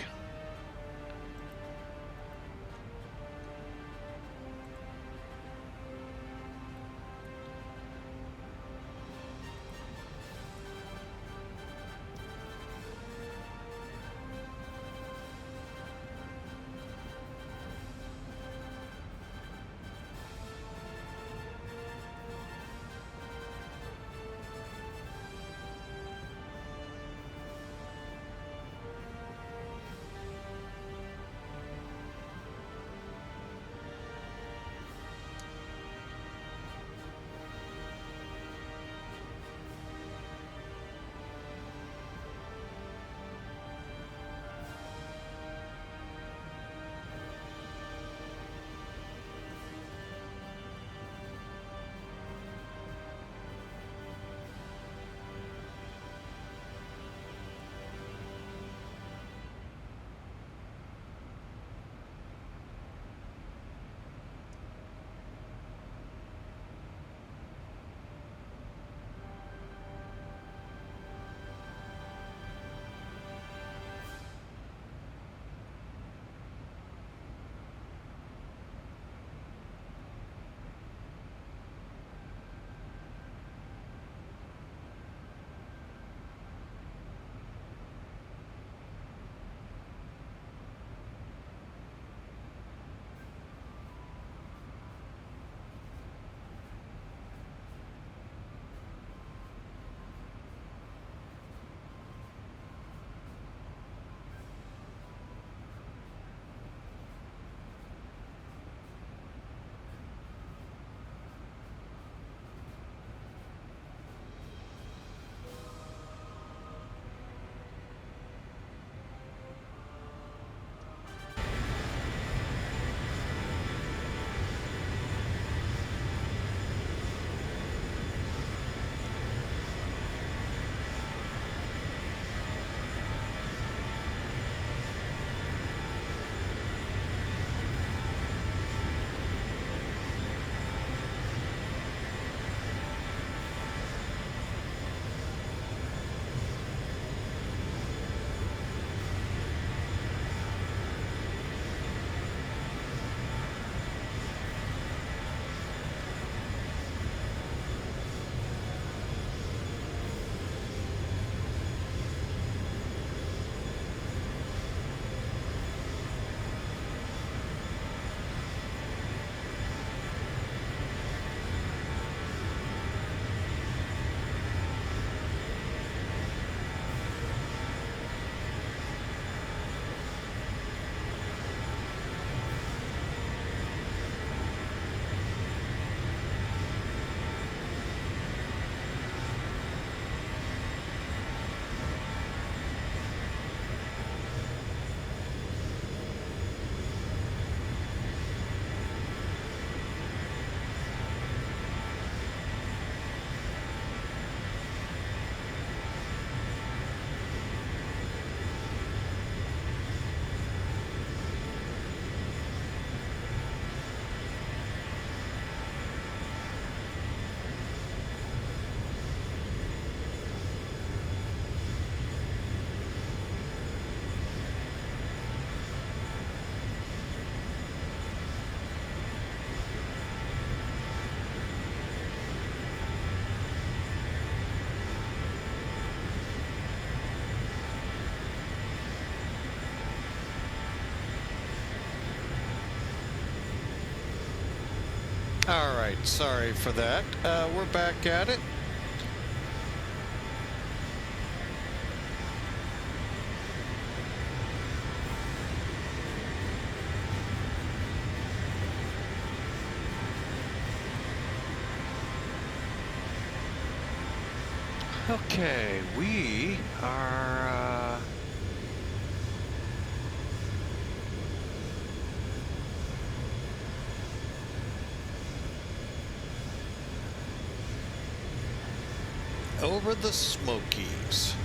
All right, sorry for that. We're back at it. Okay, we are... over the Smokies.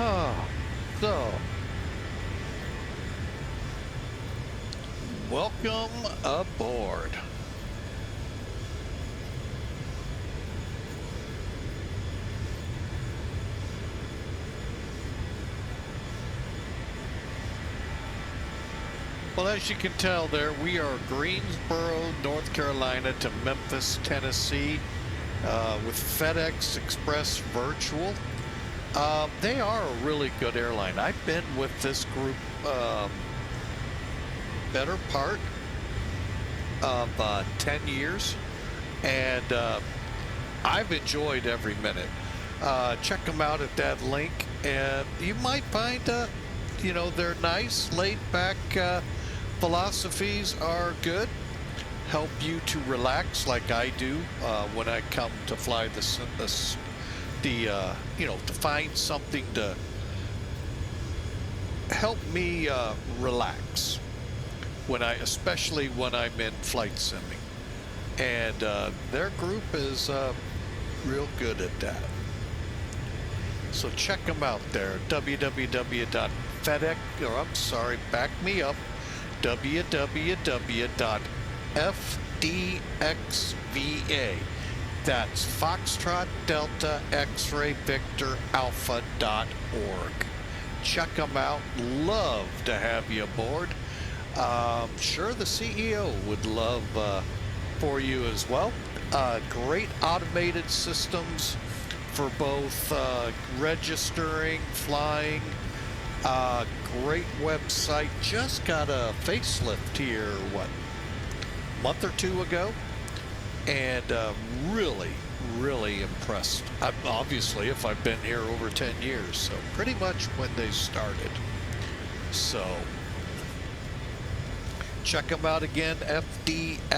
So, welcome aboard. Well, as you can tell there, we are Greensboro, North Carolina to Memphis, Tennessee, with FedEx Express Virtual. They are a really good airline. I've been with this group better part of 10 years, and I've enjoyed every minute. Check them out at that link, and you might find, you know, they're nice, laid back. Philosophies are good. Help you to relax like I do when I come to fly you know, to find something to help me relax especially when I'm in flight simming, and their group is real good at that. So check them out there, www.FedEx, or I'm sorry, back me up, www.fdxva. That's Foxtrot Delta X-Ray Victor Alpha.org. Check them out. Love to have you aboard. Sure, the CEO would love for you as well. Great automated systems for both registering, flying. Great website. Just got a facelift here, what, a month or two ago? And really impressed. Obviously, if I've been here over 10 years, so pretty much when they started. So check them out again, fdxba.org.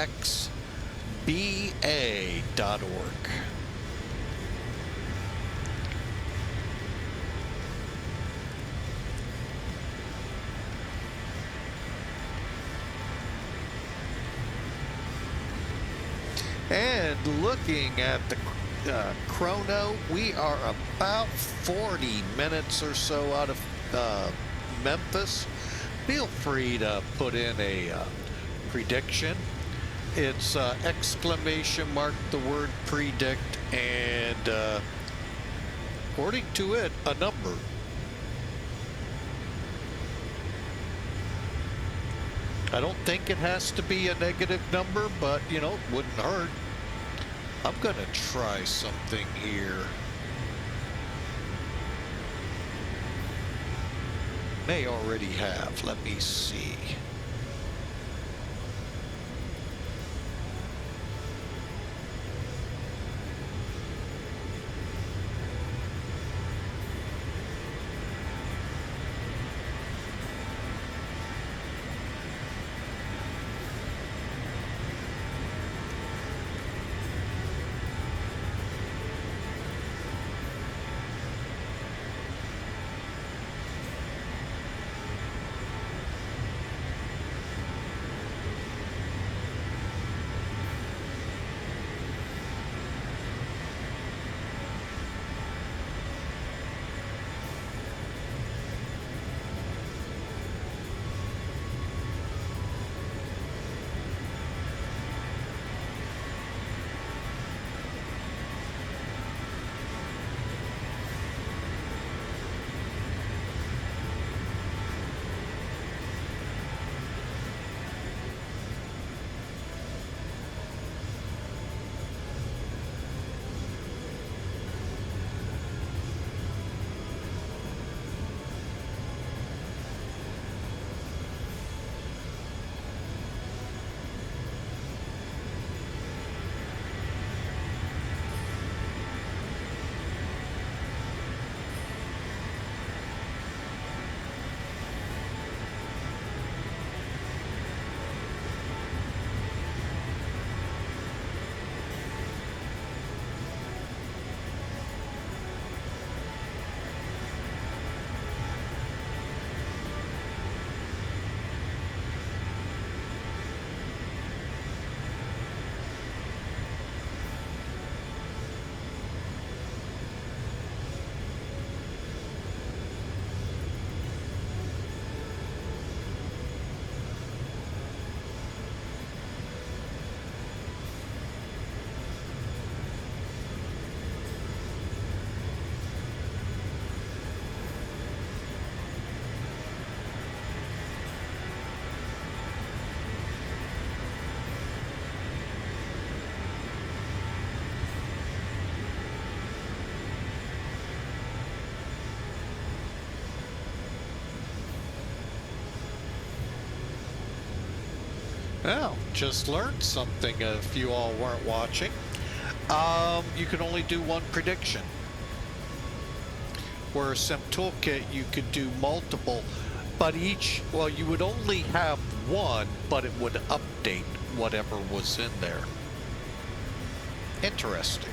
And looking at the chrono, we are about 40 minutes or so out of Memphis. Feel free to put in a prediction. It's exclamation mark the word predict, and according to it, a number. I don't think it has to be a negative number, but, you know, it wouldn't hurt. I'm going to try something here. May already have. Let me see. Well, just learned something if you all weren't watching. You can only do one prediction. Whereas Sim Toolkit, you could do multiple, but well, you would only have one, but it would update whatever was in there. Interesting.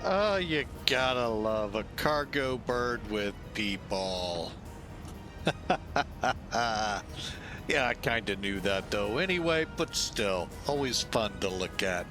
Oh, you gotta love a cargo bird with people. Yeah, I kinda knew that though anyway, but still, always fun to look at.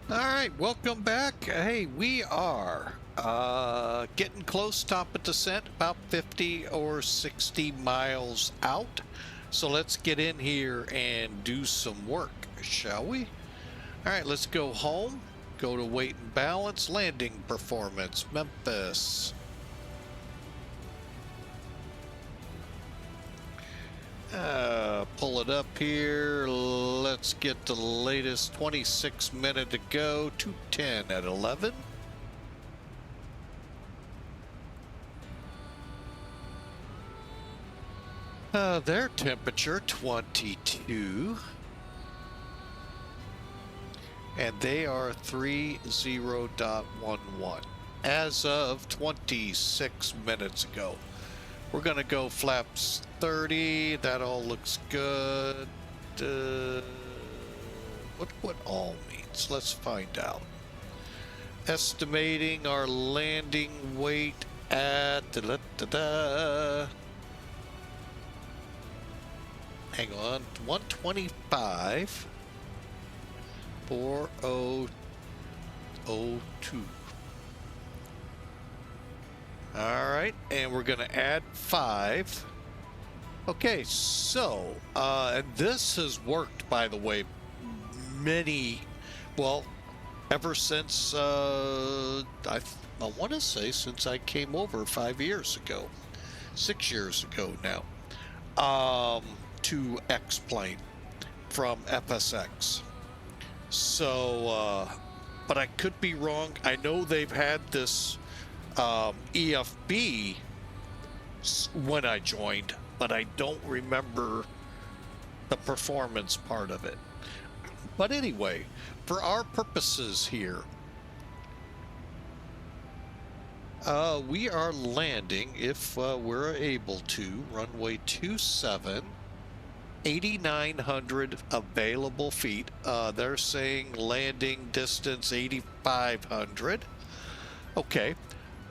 All right, welcome back. Hey, we are getting close, top of descent, about 50 or 60 miles out. So let's get in here and do some work, shall we? All right, let's go home, go to weight and balance, landing performance, Memphis. Pull it up here. Let's get the latest 26 minute to go. 2:10 at 11. Their temperature 22. And they are 30.11 as of 26 minutes ago. We're gonna go flaps 30. That all looks good. What all means? Let's find out. Estimating our landing weight at hang on, 125. 4002. All right, and we're going to add 5. Okay, so, and this has worked, by the way, ever since, I want to say since I came over 5 years ago, 6 years ago now, to X-Plane from FSX. So, but I could be wrong. I know they've had this EFB when I joined, but I don't remember the performance part of it. But anyway, for our purposes here, we are landing, if we're able to, runway 27, 8,900 available feet. They're saying landing distance 8,500. Okay.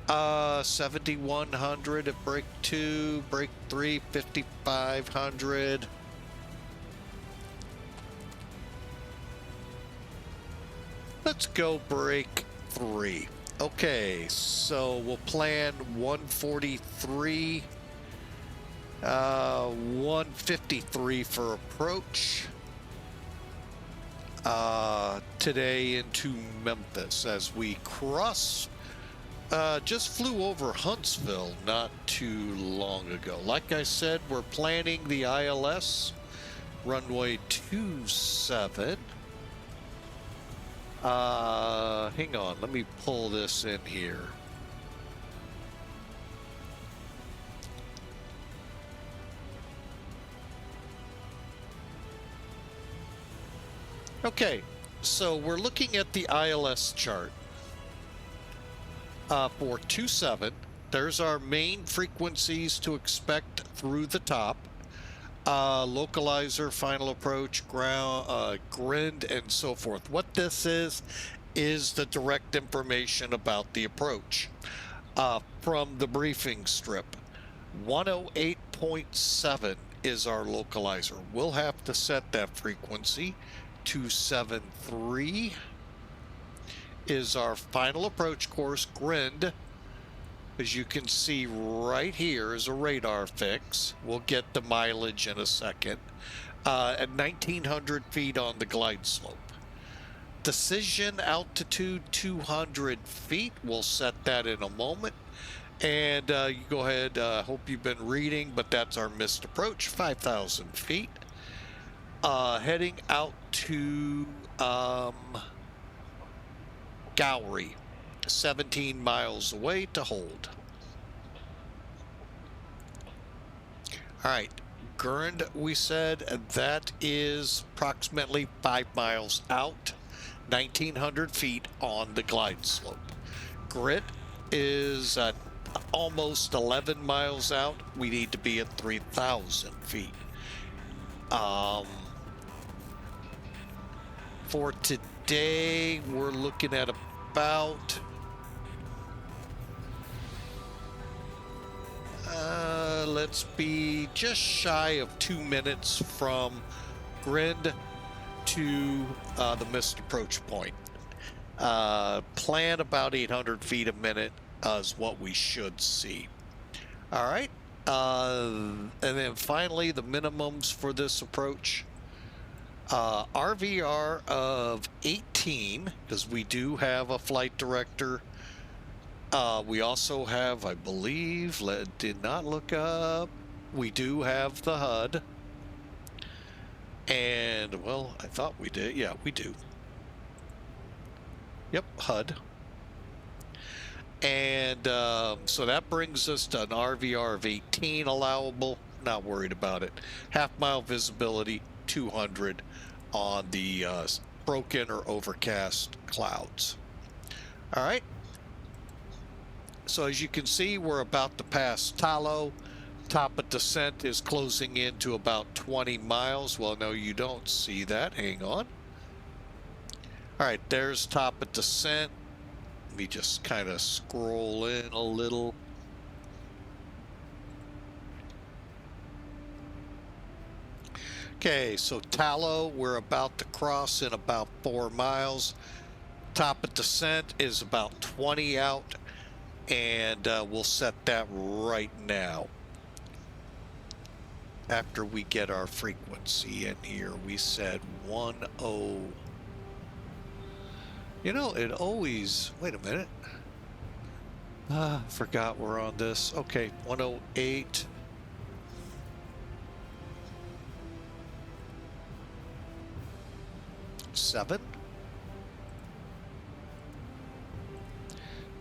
7,100 at break 2, break 3, 5,500. Let's go break 3. Okay, so we'll plan 143, 153 for approach today into Memphis as we cross. Just flew over Huntsville not too long ago. Like I said, we're planning the ILS runway 27. Hang on, let me pull this in here. Okay, so we're looking at the ILS chart. For 27, there's our main frequencies to expect through the top. Localizer, final approach, ground, grind, and so forth. What this is the direct information about the approach from the briefing strip. 108.7 is our localizer. We'll have to set that frequency. 273 is our final approach course. Grind, as you can see right here, is a radar fix. We'll get the mileage in a second. At 1,900 feet on the glide slope. Decision altitude 200 feet. We'll set that in a moment. And you go ahead, hope you've been reading, but that's our missed approach, 5,000 feet. Heading out to Gowrie, 17 miles away to hold. All right, Gurnd, we said that is approximately 5 miles out, 1,900 feet on the glide slope. Grit is at almost 11 miles out. We need to be at 3,000 feet. For today, we're looking at about let's be just shy of 2 minutes from Grind to the missed approach point. Plan about 800 feet a minute is what we should see. All right. And then finally, the minimums for this approach. RVR of 18, because we do have a flight director. We also have, I believe, did not look up, we do have the HUD. And, well, I thought we did. Yeah, we do. Yep, HUD. And so that brings us to an RVR of 18 allowable. Not worried about it. Half-mile visibility, 200 on the broken or overcast clouds. All right. So as you can see, we're about to pass Talo. Top of descent is closing in to about 20 miles. Well, no, you don't see that. Hang on. All right, there's top of descent. Let me just kind of scroll in a little. Okay, so Talo, we're about to cross in about 4 miles. Top of descent is about 20 out, and we'll set that right now. After we get our frequency in here, we said 10. You know, it always, wait a minute. Forgot we're on this. Okay, 108. Seven.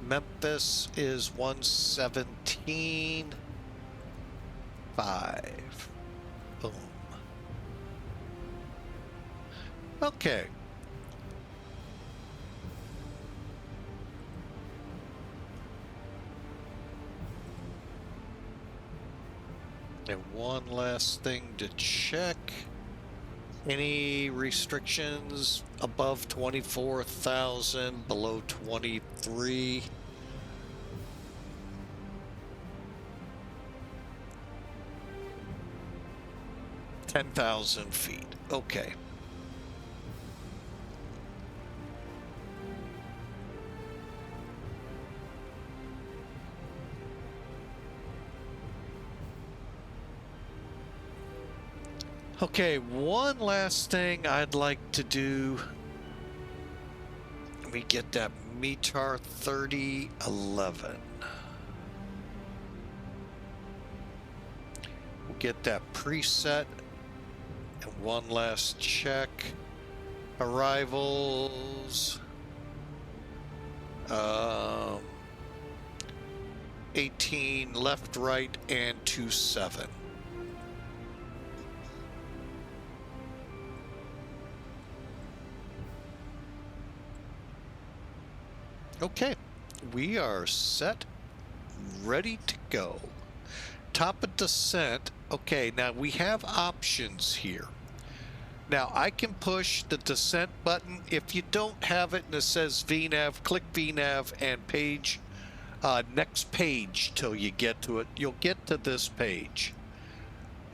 Memphis is 117. 5. Boom. Okay. And one last thing to check. Any restrictions above 24,000, below 23? $10,000 feet. Okay. Okay, one last thing I'd like to do. Let me get that METAR 3011. We'll get that preset. And one last check. Arrivals. 18 left, right, and 27. Okay, we are set, ready to go. Top of descent. Okay, now we have options here. Now I can push the descent button. If you don't have it and it says VNAV, click VNAV and page, next page till you get to it. You'll get to this page.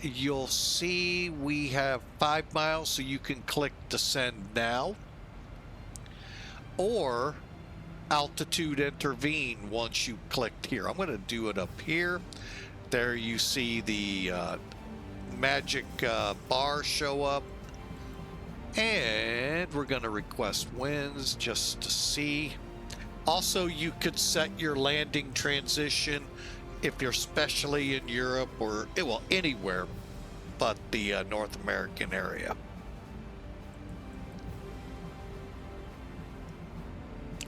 You'll see we have 5 miles, so you can click descend now. Or altitude intervene once you clicked here. I'm going to do it up here. There you see the magic bar show up. And we're going to request winds just to see. Also, you could set your landing transition if you're especially in Europe or, well, anywhere but the North American area.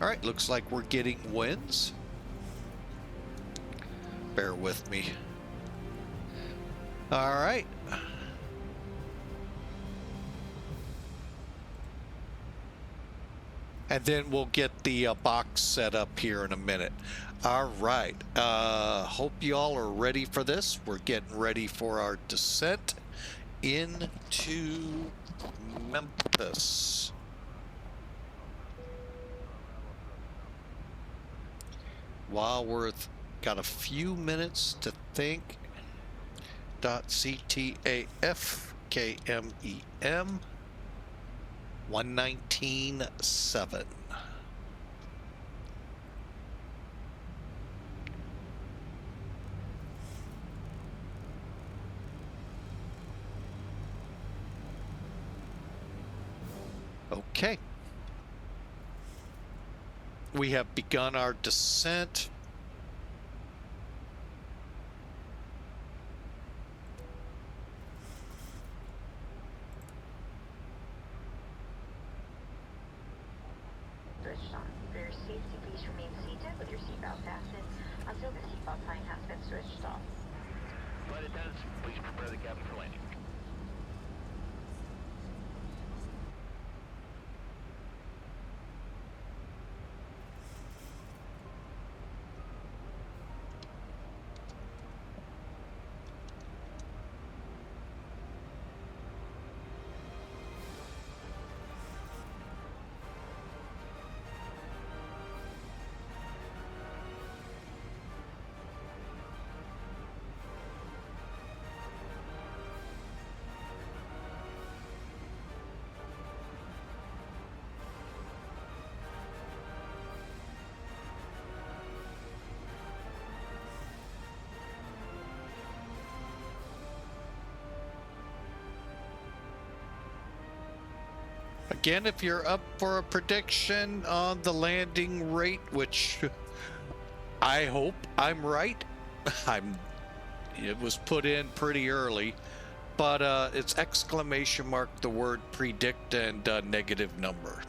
All right, looks like we're getting winds. Bear with me. All right. And then we'll get the box set up here in a minute. All right. Hope you all are ready for this. We're getting ready for our descent into Memphis. While we're got a few minutes to think. .ctaf KMEM 119.7. Okay. We have begun our descent. Switched on. For your safety, please remain seated with your seatbelt fastened until the seatbelt sign has been switched off. Flight attendants, please prepare the cabin for landing. Again, if you're up for a prediction on the landing rate, which I hope I'm right. It was put in pretty early, but it's exclamation mark the word predict and negative number.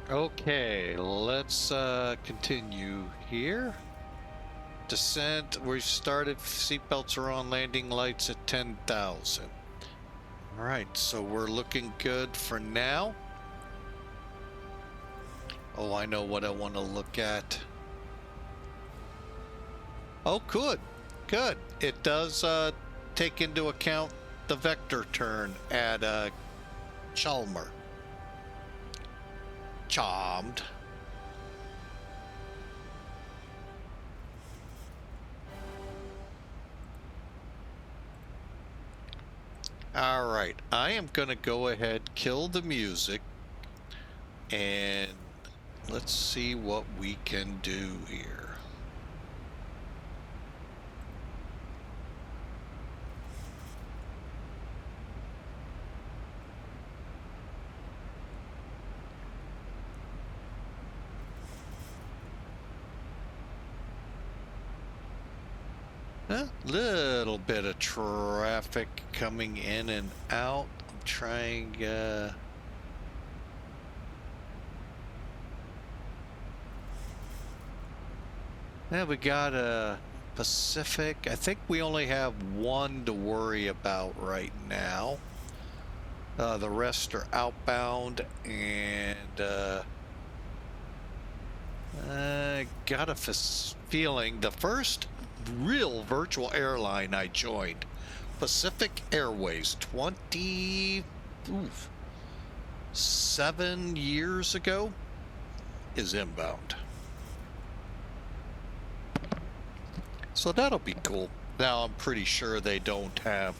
Okay, let's continue here. Descent, we started, seatbelts are on, landing lights at 10,000. All right, so we're looking good for now. Oh, I know what I want to look at. Oh, good, good. It does take into account the vector turn at Chalmer. Charmed. All right, I am gonna go ahead, kill the music, and let's see what we can do here. A little bit of traffic coming in and out. I'm trying yeah, we got a Pacific. I think we only have one to worry about right now. The rest are outbound, and I got a feeling the first real virtual airline I joined, Pacific Airways, 27 years ago, is inbound. So that'll be cool. Now I'm pretty sure they don't have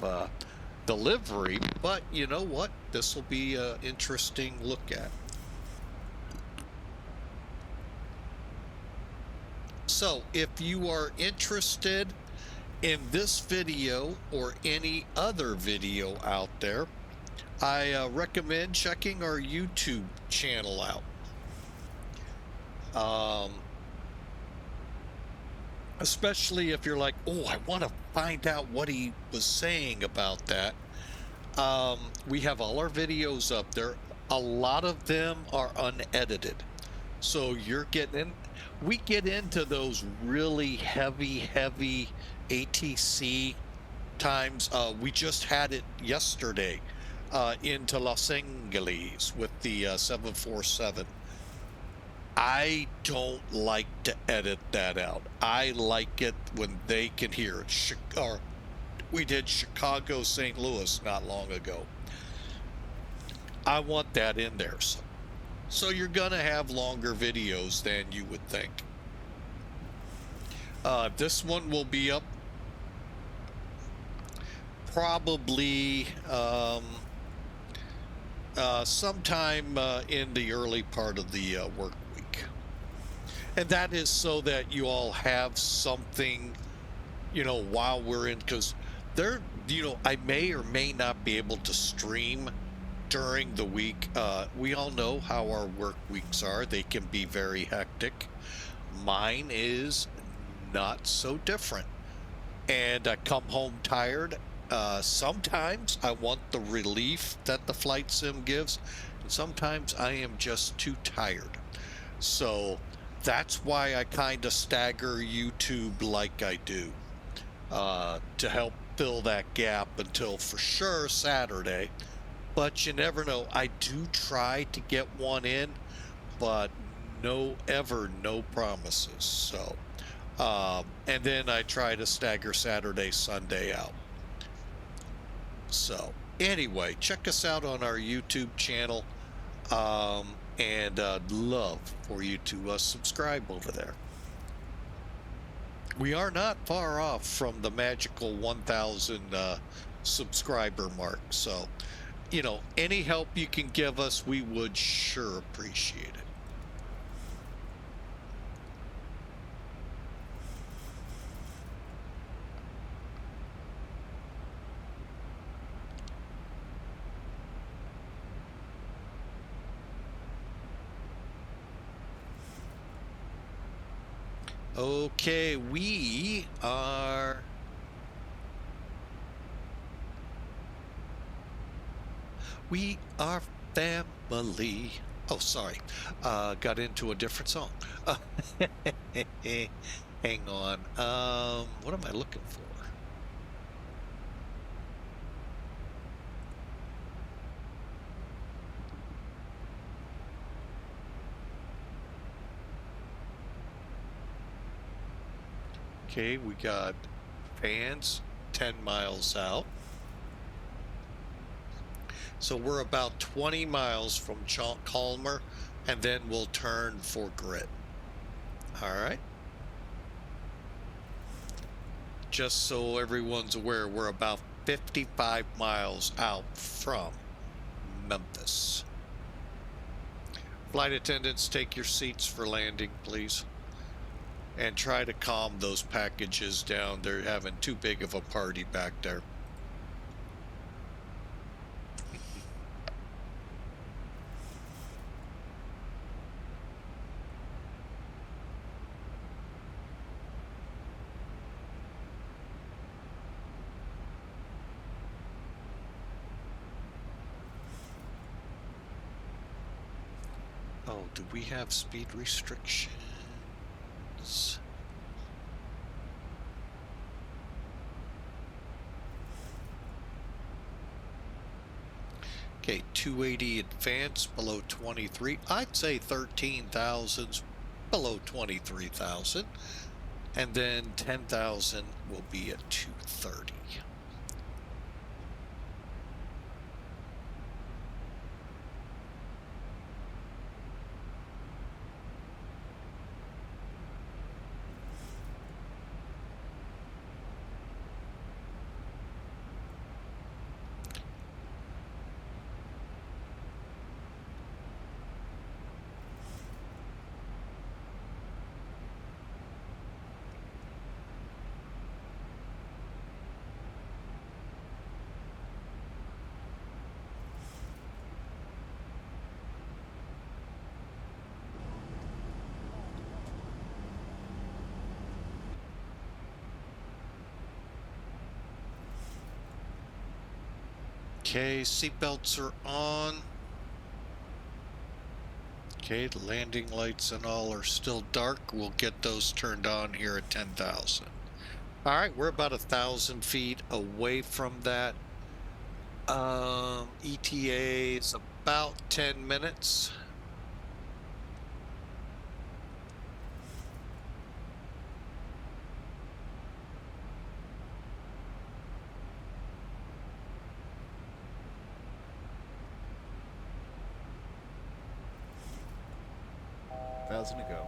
delivery, but you know what? This will be an interesting look at. So if you are interested in this video or any other video out there, I recommend checking our YouTube channel out. Especially if you're like, oh, I want to find out what he was saying about that. We have all our videos up there. A lot of them are unedited. So you're getting, we get into those really heavy ATC times. We just had it yesterday into Los Angeles with the 747. I don't like to edit that out. I like it when they can hear it. We did Chicago, St. Louis not long ago. I want that in there. So you're going to have longer videos than you would think. This one will be up probably sometime in the early part of the work week. And that is so that you all have something, you know, while we're in, because there, you know, I may or may not be able to stream during the week. We all know how our work weeks are. They can be very hectic. Mine is not so different. And I come home tired. Sometimes I want the relief that the flight sim gives, and sometimes I am just too tired. So that's why I kind of stagger YouTube like I do, to help fill that gap until for sure Saturday. But you never know. I do try to get one in, but no promises. So and then I try to stagger Saturday, Sunday out. So anyway, check us out on our YouTube channel, and I'd love for you to subscribe over there. We are not far off from the magical 1,000 subscriber mark. So, you know, any help you can give us, we would sure appreciate it. Okay, we are family. Oh, sorry. Got into a different song. Hang on. What am I looking for? Okay, we got fans 10 miles out. So we're about 20 miles from Calmer, and then we'll turn for Grit. All right. Just so everyone's aware, we're about 55 miles out from Memphis. Flight attendants, take your seats for landing, please. And try to calm those packages down. They're having too big of a party back there. Oh, do we have speed restrictions? Okay, 280 advance below 23. I'd say 13,000's below 23,000. And then 10,000 will be at 230. Okay, seatbelts are on. Okay, the landing lights and all are still dark. We'll get those turned on here at 10,000. All right, we're about 1,000 feet away from that. ETA is about 10 minutes. 1,000 to go.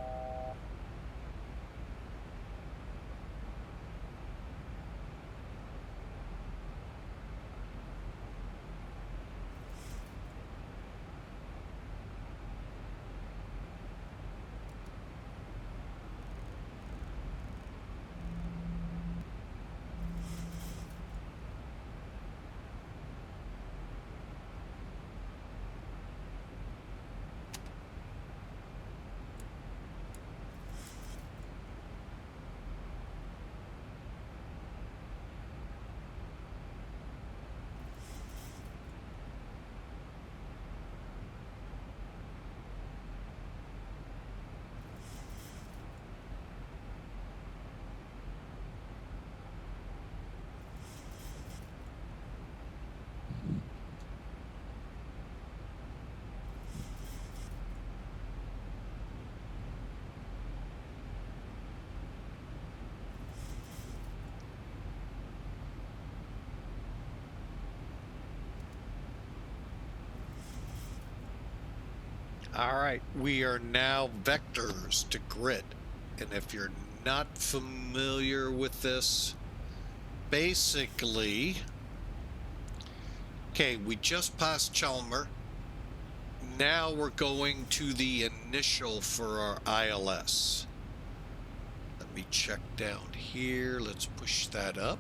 All right, we are now vectors to grid. And if you're not familiar with this, basically, okay, we just passed Chalmer. Now we're going to the initial for our ILS. Let me check down here. Let's push that up.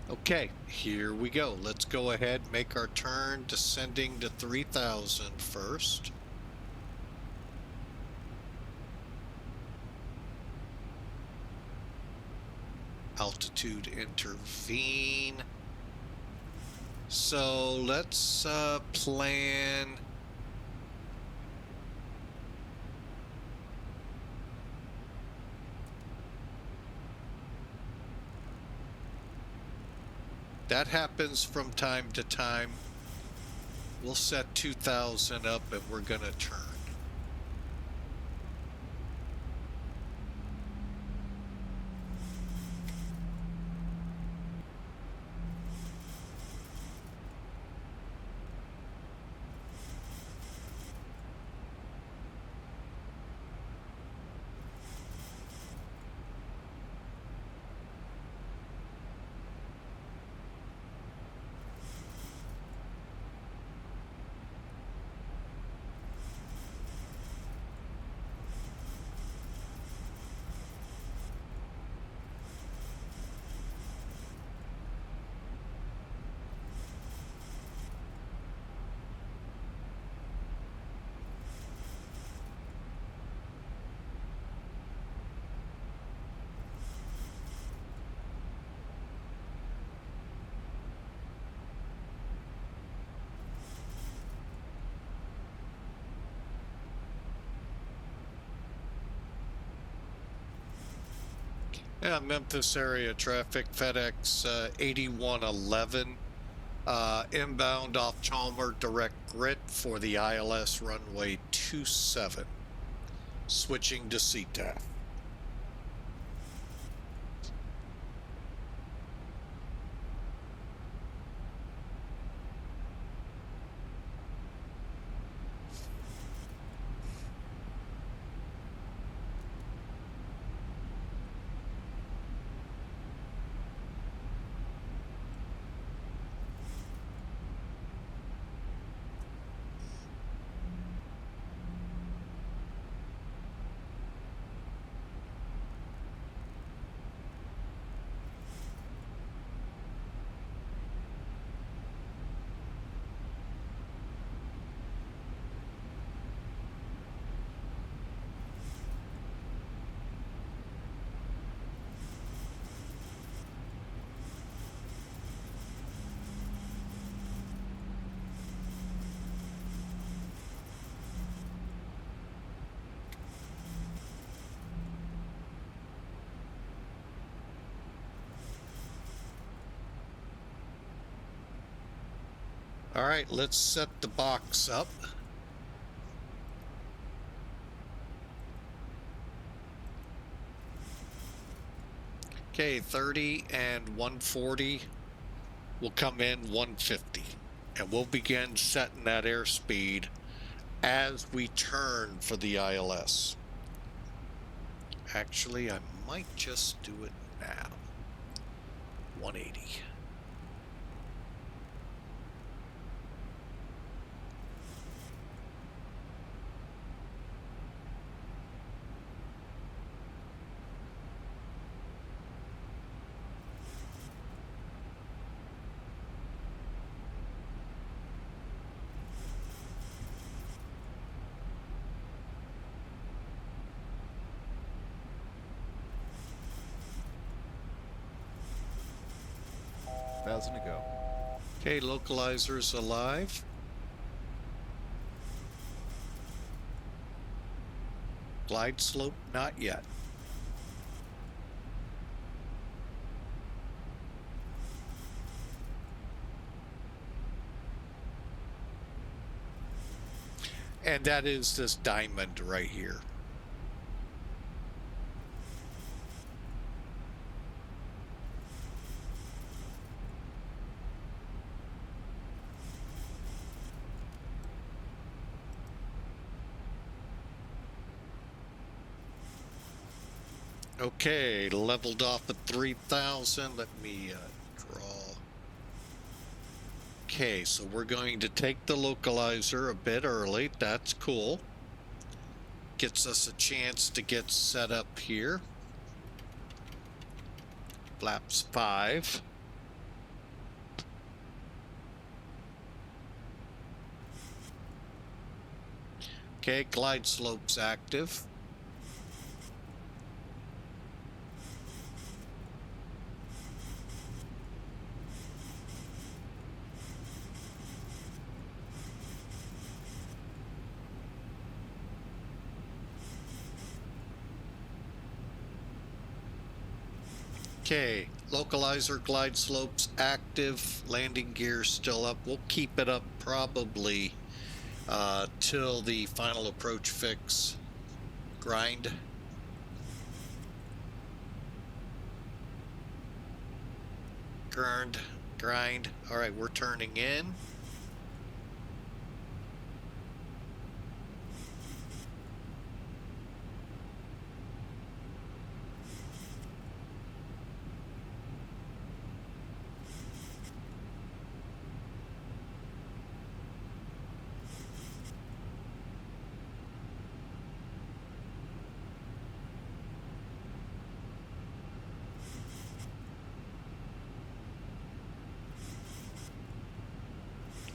Okay, here we go. Let's go ahead, make our turn, descending to 3,000 first. Altitude intervene. So let's plan. That happens from time to time. We'll set 2,000 up and we're gonna turn. Yeah, Memphis area traffic, FedEx 8111, inbound off Chalmer, direct grid for the ILS runway 27, switching to CTAF. All right, let's set the box up. Okay, 30 and 140 will come in 150. And we'll begin setting that airspeed as we turn for the ILS. Actually, I might just do it now. 180. Thousand to go. Okay, localizer's alive. Glide slope, not yet. And that is this diamond right here. Okay, leveled off at 3,000. Let me draw. Okay, so we're going to take the localizer a bit early. That's cool. Gets us a chance to get set up here. Flaps 5. Okay, glide slope's active. Okay, localizer, glide slopes active, landing gear still up. We'll keep it up probably till the final approach fix grind. Grind. All right, we're turning in.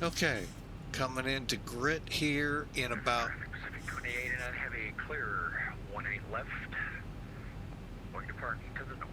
Okay, coming into grit here in about... Pacific 28 and heavy, clear, 18 left, going to parking to the north.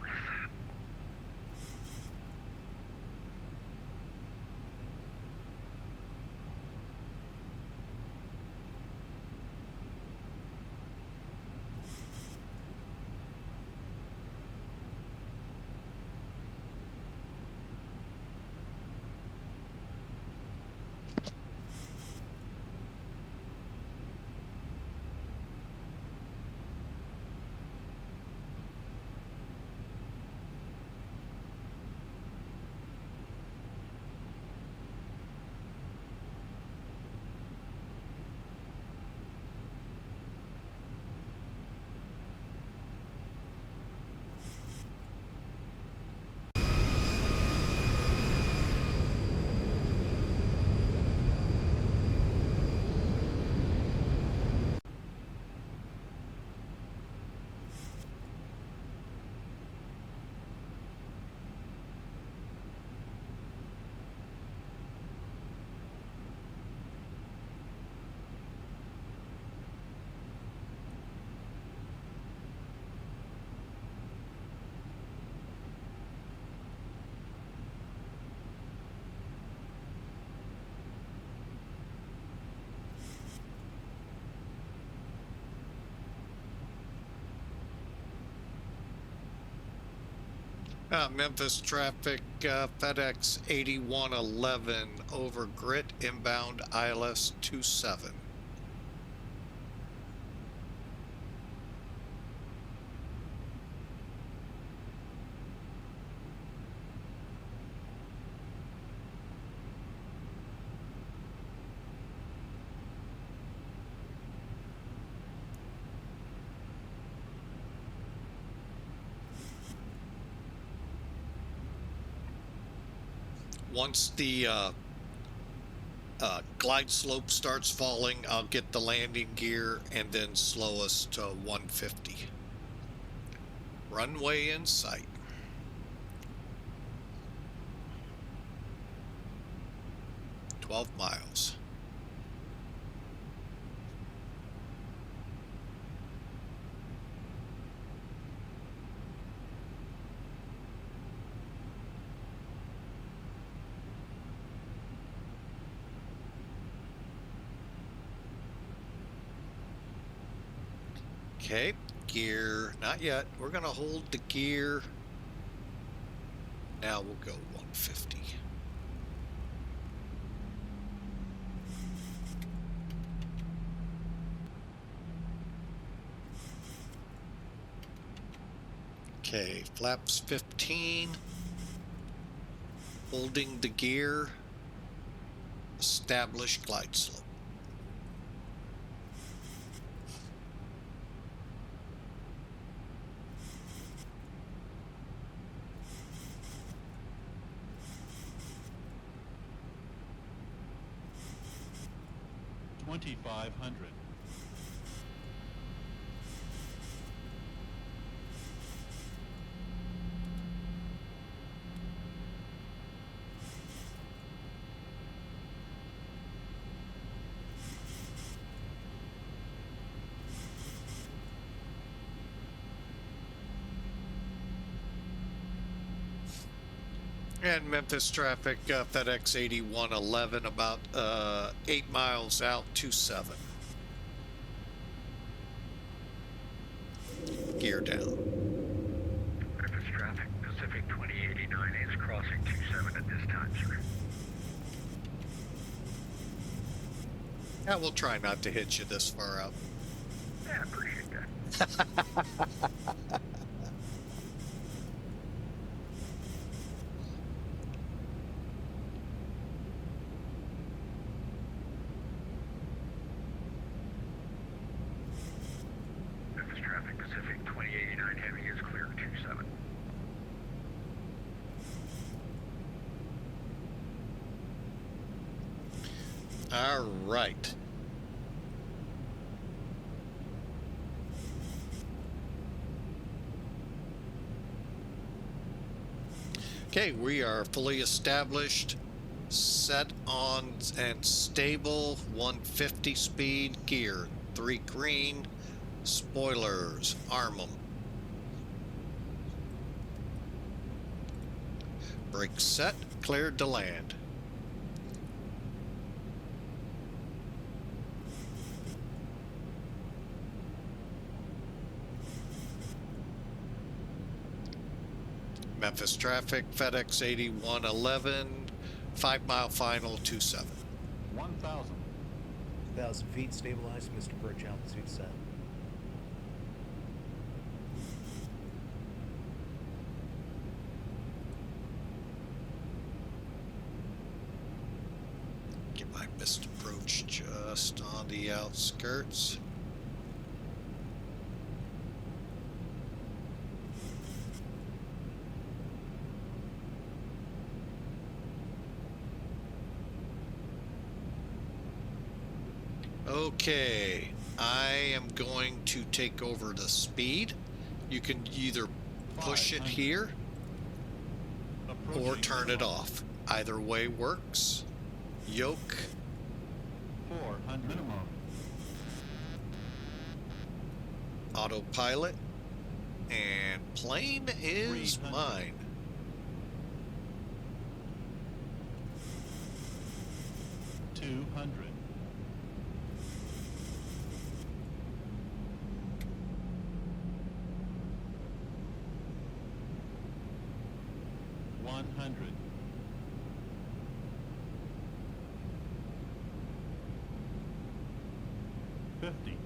Memphis traffic, FedEx 8111 over grit, inbound ILS 27. once the glide slope starts falling, I'll get the landing gear and then slow us to 150. Runway in sight. $12 miles. Okay, gear, not yet. We're gonna hold the gear. Now we'll go 150. Okay, flaps 15. Holding the gear. Establish glide slope. $2,500. And Memphis traffic, FedEx 8111, about 8 miles out, 27. Gear down. Memphis traffic, Pacific 2089 is crossing 27 at this time, sir. Yeah, we'll try not to hit you this far out. Yeah, I appreciate that. Memphis traffic, Pacific 2089 heavy is clear 27. All right. Okay, we are fully established, set on and stable, 150 speed, gear, 3 green, spoilers, arm them. Brake set, cleared to land. Memphis traffic, FedEx 8111, 5 mile final, 27. 1,000. 1,000 feet, stabilized, Mr. Birch, altitude set. Get my missed approach just on the outskirts. Okay, I am going to take over the speed. You can either push it 500. here or Approaching turn it minimum. off. Either way works. Yoke, 400. Minimum. autopilot, and plane is 300. mine. $200. $100. 50,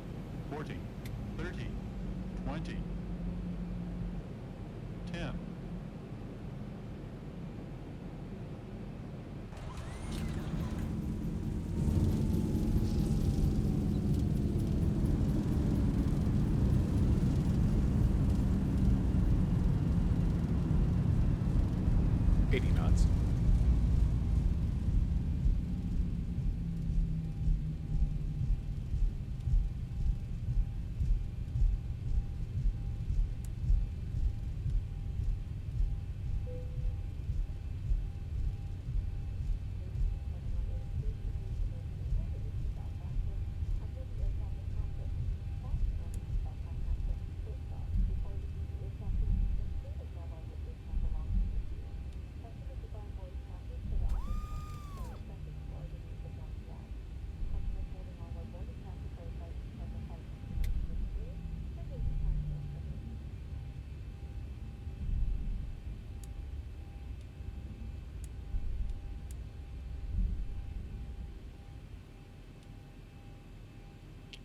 40, 30, 20, 10. $80 knots.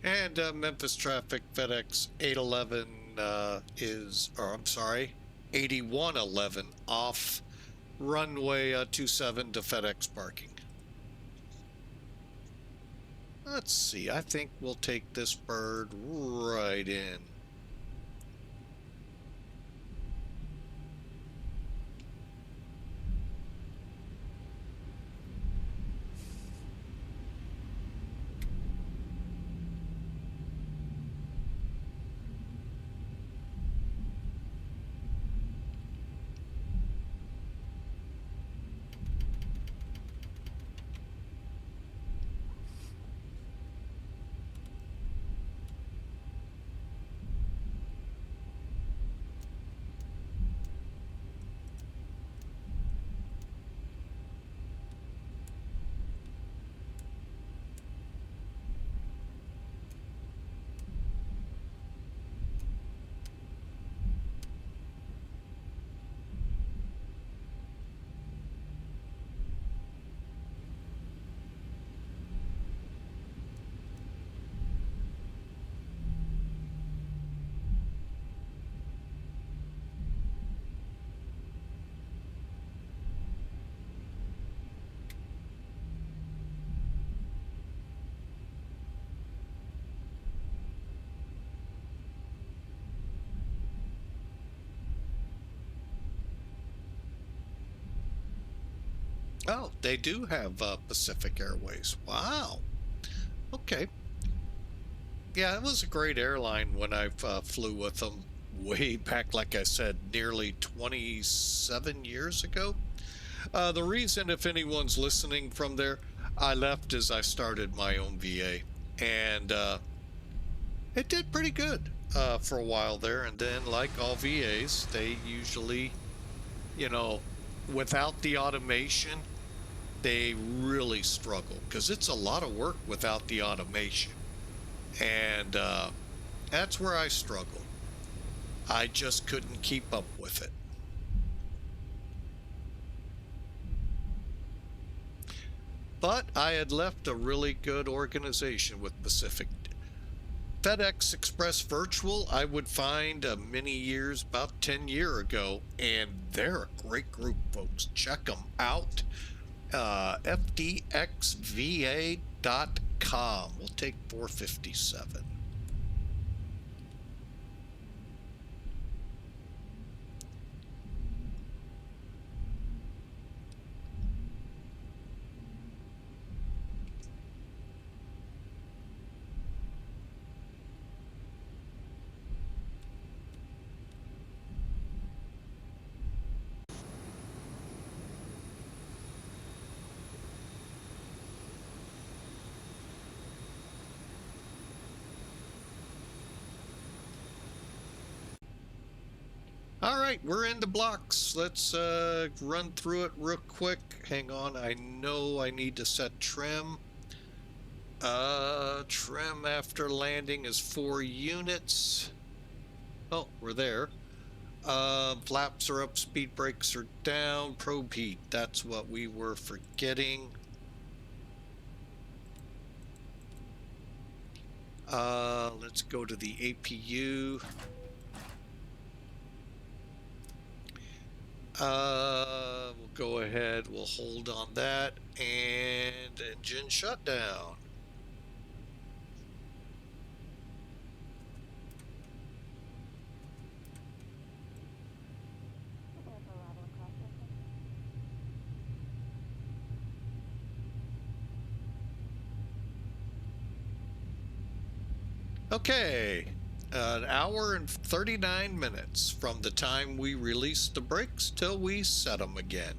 And Memphis traffic, FedEx 811 I'm sorry, 8111 off runway 27 to FedEx parking. Let's see, I think we'll take this bird right in. Oh, they do have Pacific Airways. Wow. Okay. Yeah, it was a great airline when I flew with them way back, like I said, nearly 27 years ago. The reason, if anyone's listening from there, I left is I started my own VA. And it did pretty good for a while there. And then, like all VAs, they usually, you know, without the automation, they really struggle because it's a lot of work without the automation. And that's where I struggled. I just couldn't keep up with it. But I had left a really good organization with Pacific. FedEx Express Virtual, I would find many years, about 10 years ago, and they're a great group, folks. Check them out. FDXVA.com. We'll take 457. All right, we're in the blocks. Let's run through it real quick. Hang on, I know I need to set trim. Trim after landing is 4 units. Oh, we're there. Flaps are up, speed brakes are down, probe heat. That's what we were forgetting. Let's go to the APU. We'll go ahead, we'll hold on that, and engine shutdown. Okay, an hour and 39 minutes from the time we release the brakes till we set them again.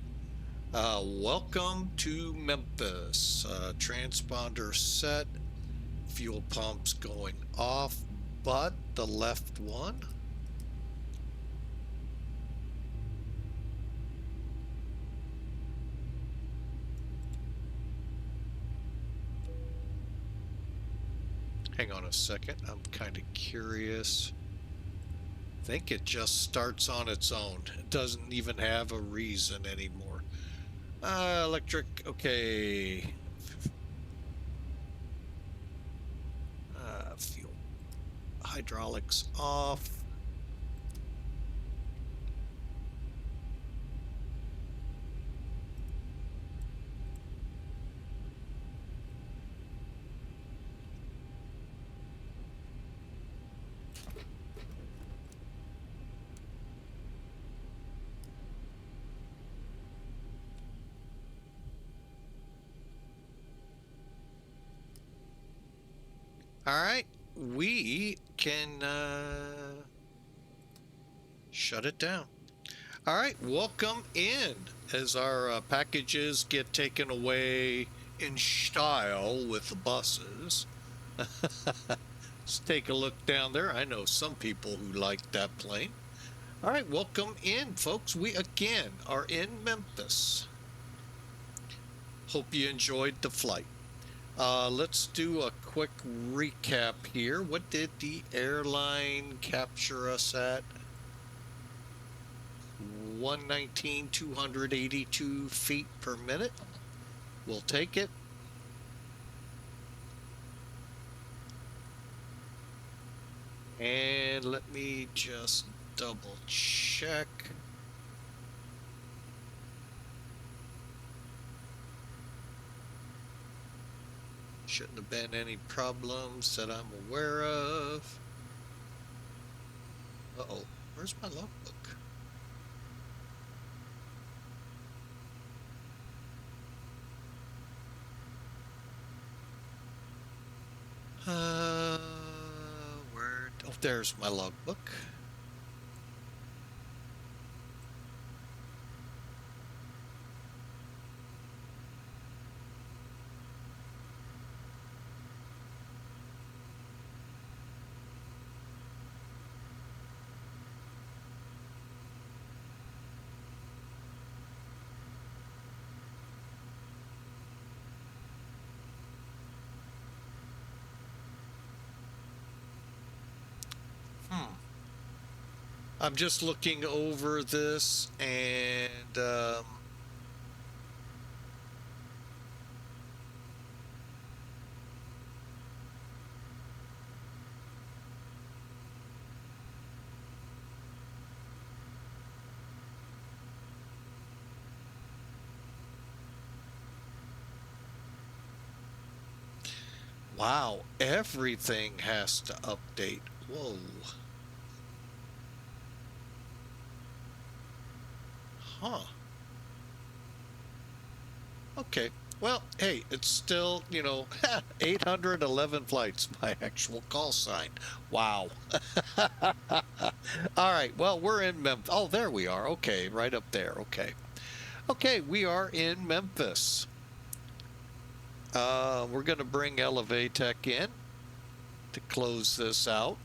Welcome to Memphis. Transponder set, fuel pumps going off, but the left one. Hang on a second, I'm kind of curious. I think it just starts on its own. It doesn't even have a reason anymore. Electric, okay. hydraulics off. All right, we can shut it down. All right, welcome in as our packages get taken away in style with the buses. Let's take a look down there. I know some people who like that plane. All right, welcome in, folks. We again are in Memphis. Hope you enjoyed the flight. Let's do a quick recap here. What did the airline capture us at? 119, 282 feet per minute. We'll take it. And let me just double check. Shouldn't have been any problems that I'm aware of. Uh-oh, where's my logbook? Where? Oh, there's my logbook. I'm just looking over this and wow, everything has to update. Whoa. Huh. Okay. Well, hey, it's still, 811 flights, my actual call sign. Wow. All right. Well, we're in Memphis. Oh, there we are. Okay. Right up there. Okay. Okay. We are in Memphis. We're going to bring Elevatech in to close this out.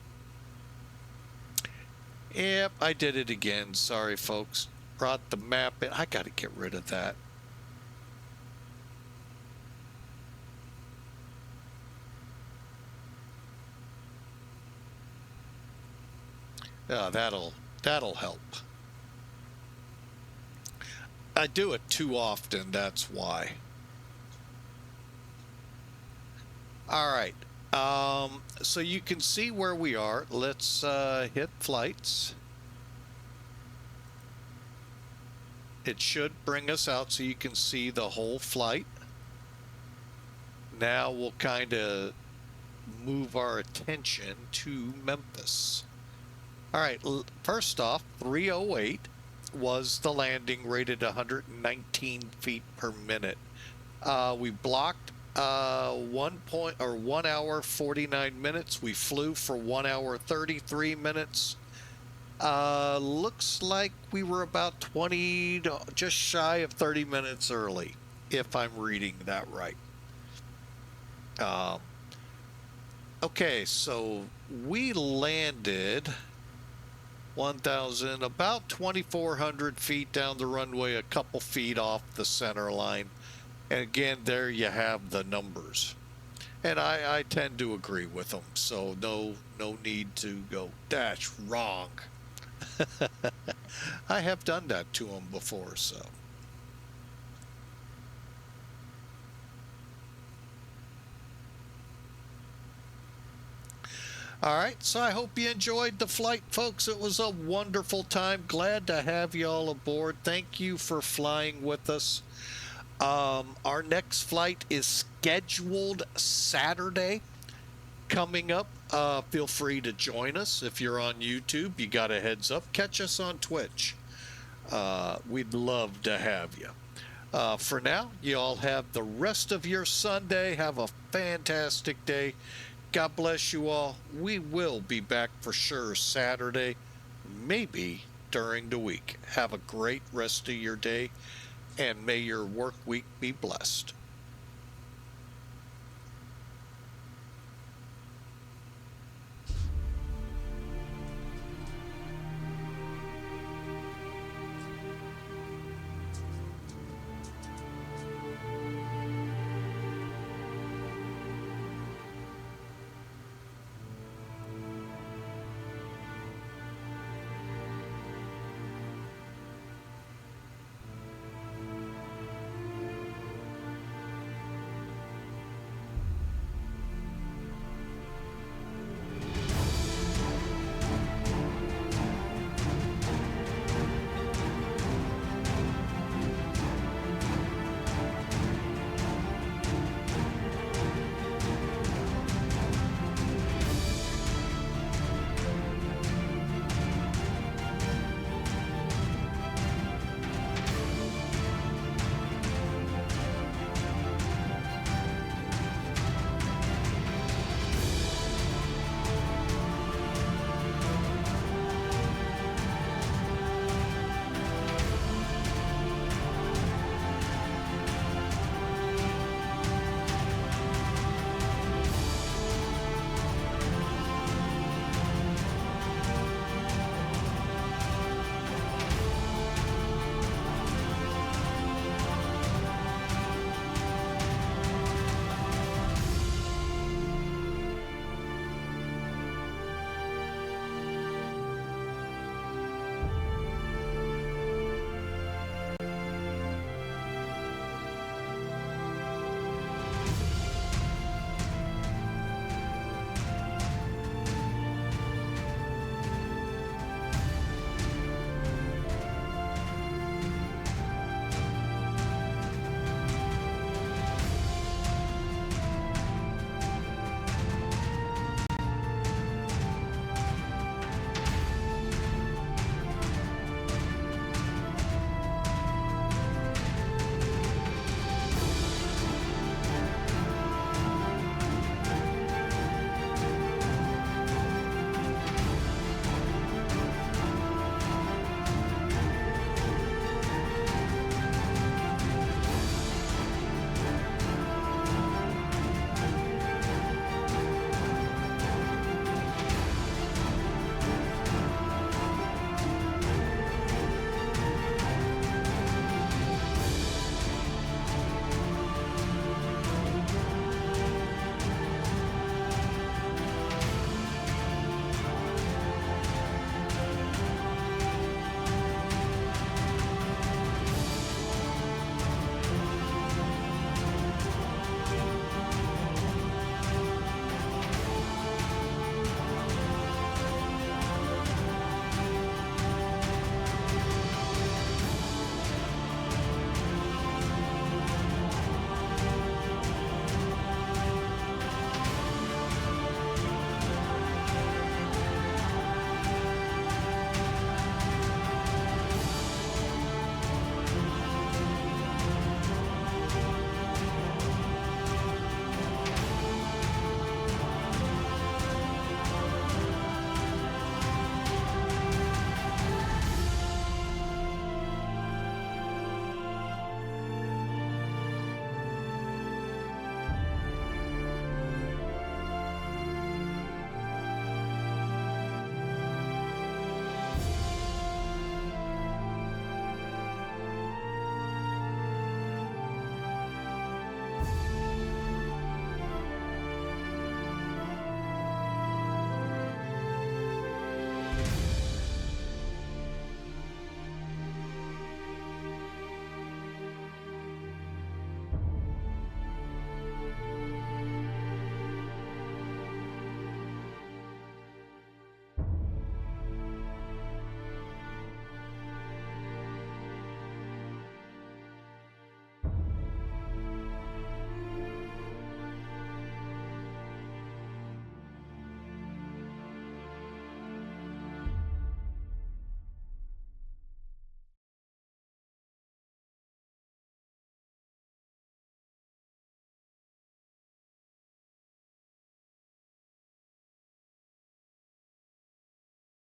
Yep, I did it again. Sorry, folks. Brought the map in. I got to get rid of that. That'll help. I do it too often, that's why. All right. So you can see where we are. Let's hit flights. It should bring us out so you can see the whole flight. Now we'll kind of move our attention to Memphis. All right, first off, 308 was the landing, rated 119 feet per minute. We blocked 1 hour 49 minutes. We flew for 1 hour 33 minutes. Looks like we were about 20, just shy of 30 minutes early, if I'm reading that right. Okay, so we landed 1,000, about 2,400 feet down the runway, a couple feet off the center line. And again, there you have the numbers. And I tend to agree with them, so no need to go, that's wrong. I have done that to them before, so. All right, so I hope you enjoyed the flight, folks. It was a wonderful time. Glad to have you all aboard. Thank you for flying with us. Our next flight is scheduled Saturday coming up. Feel free to join us. If you're on YouTube, you got a heads up. Catch us on Twitch. We'd love to have you. For now, you all have the rest of your Sunday. Have a fantastic day. God bless you all. We will be back for sure Saturday, maybe during the week. Have a great rest of your day, and may your work week be blessed.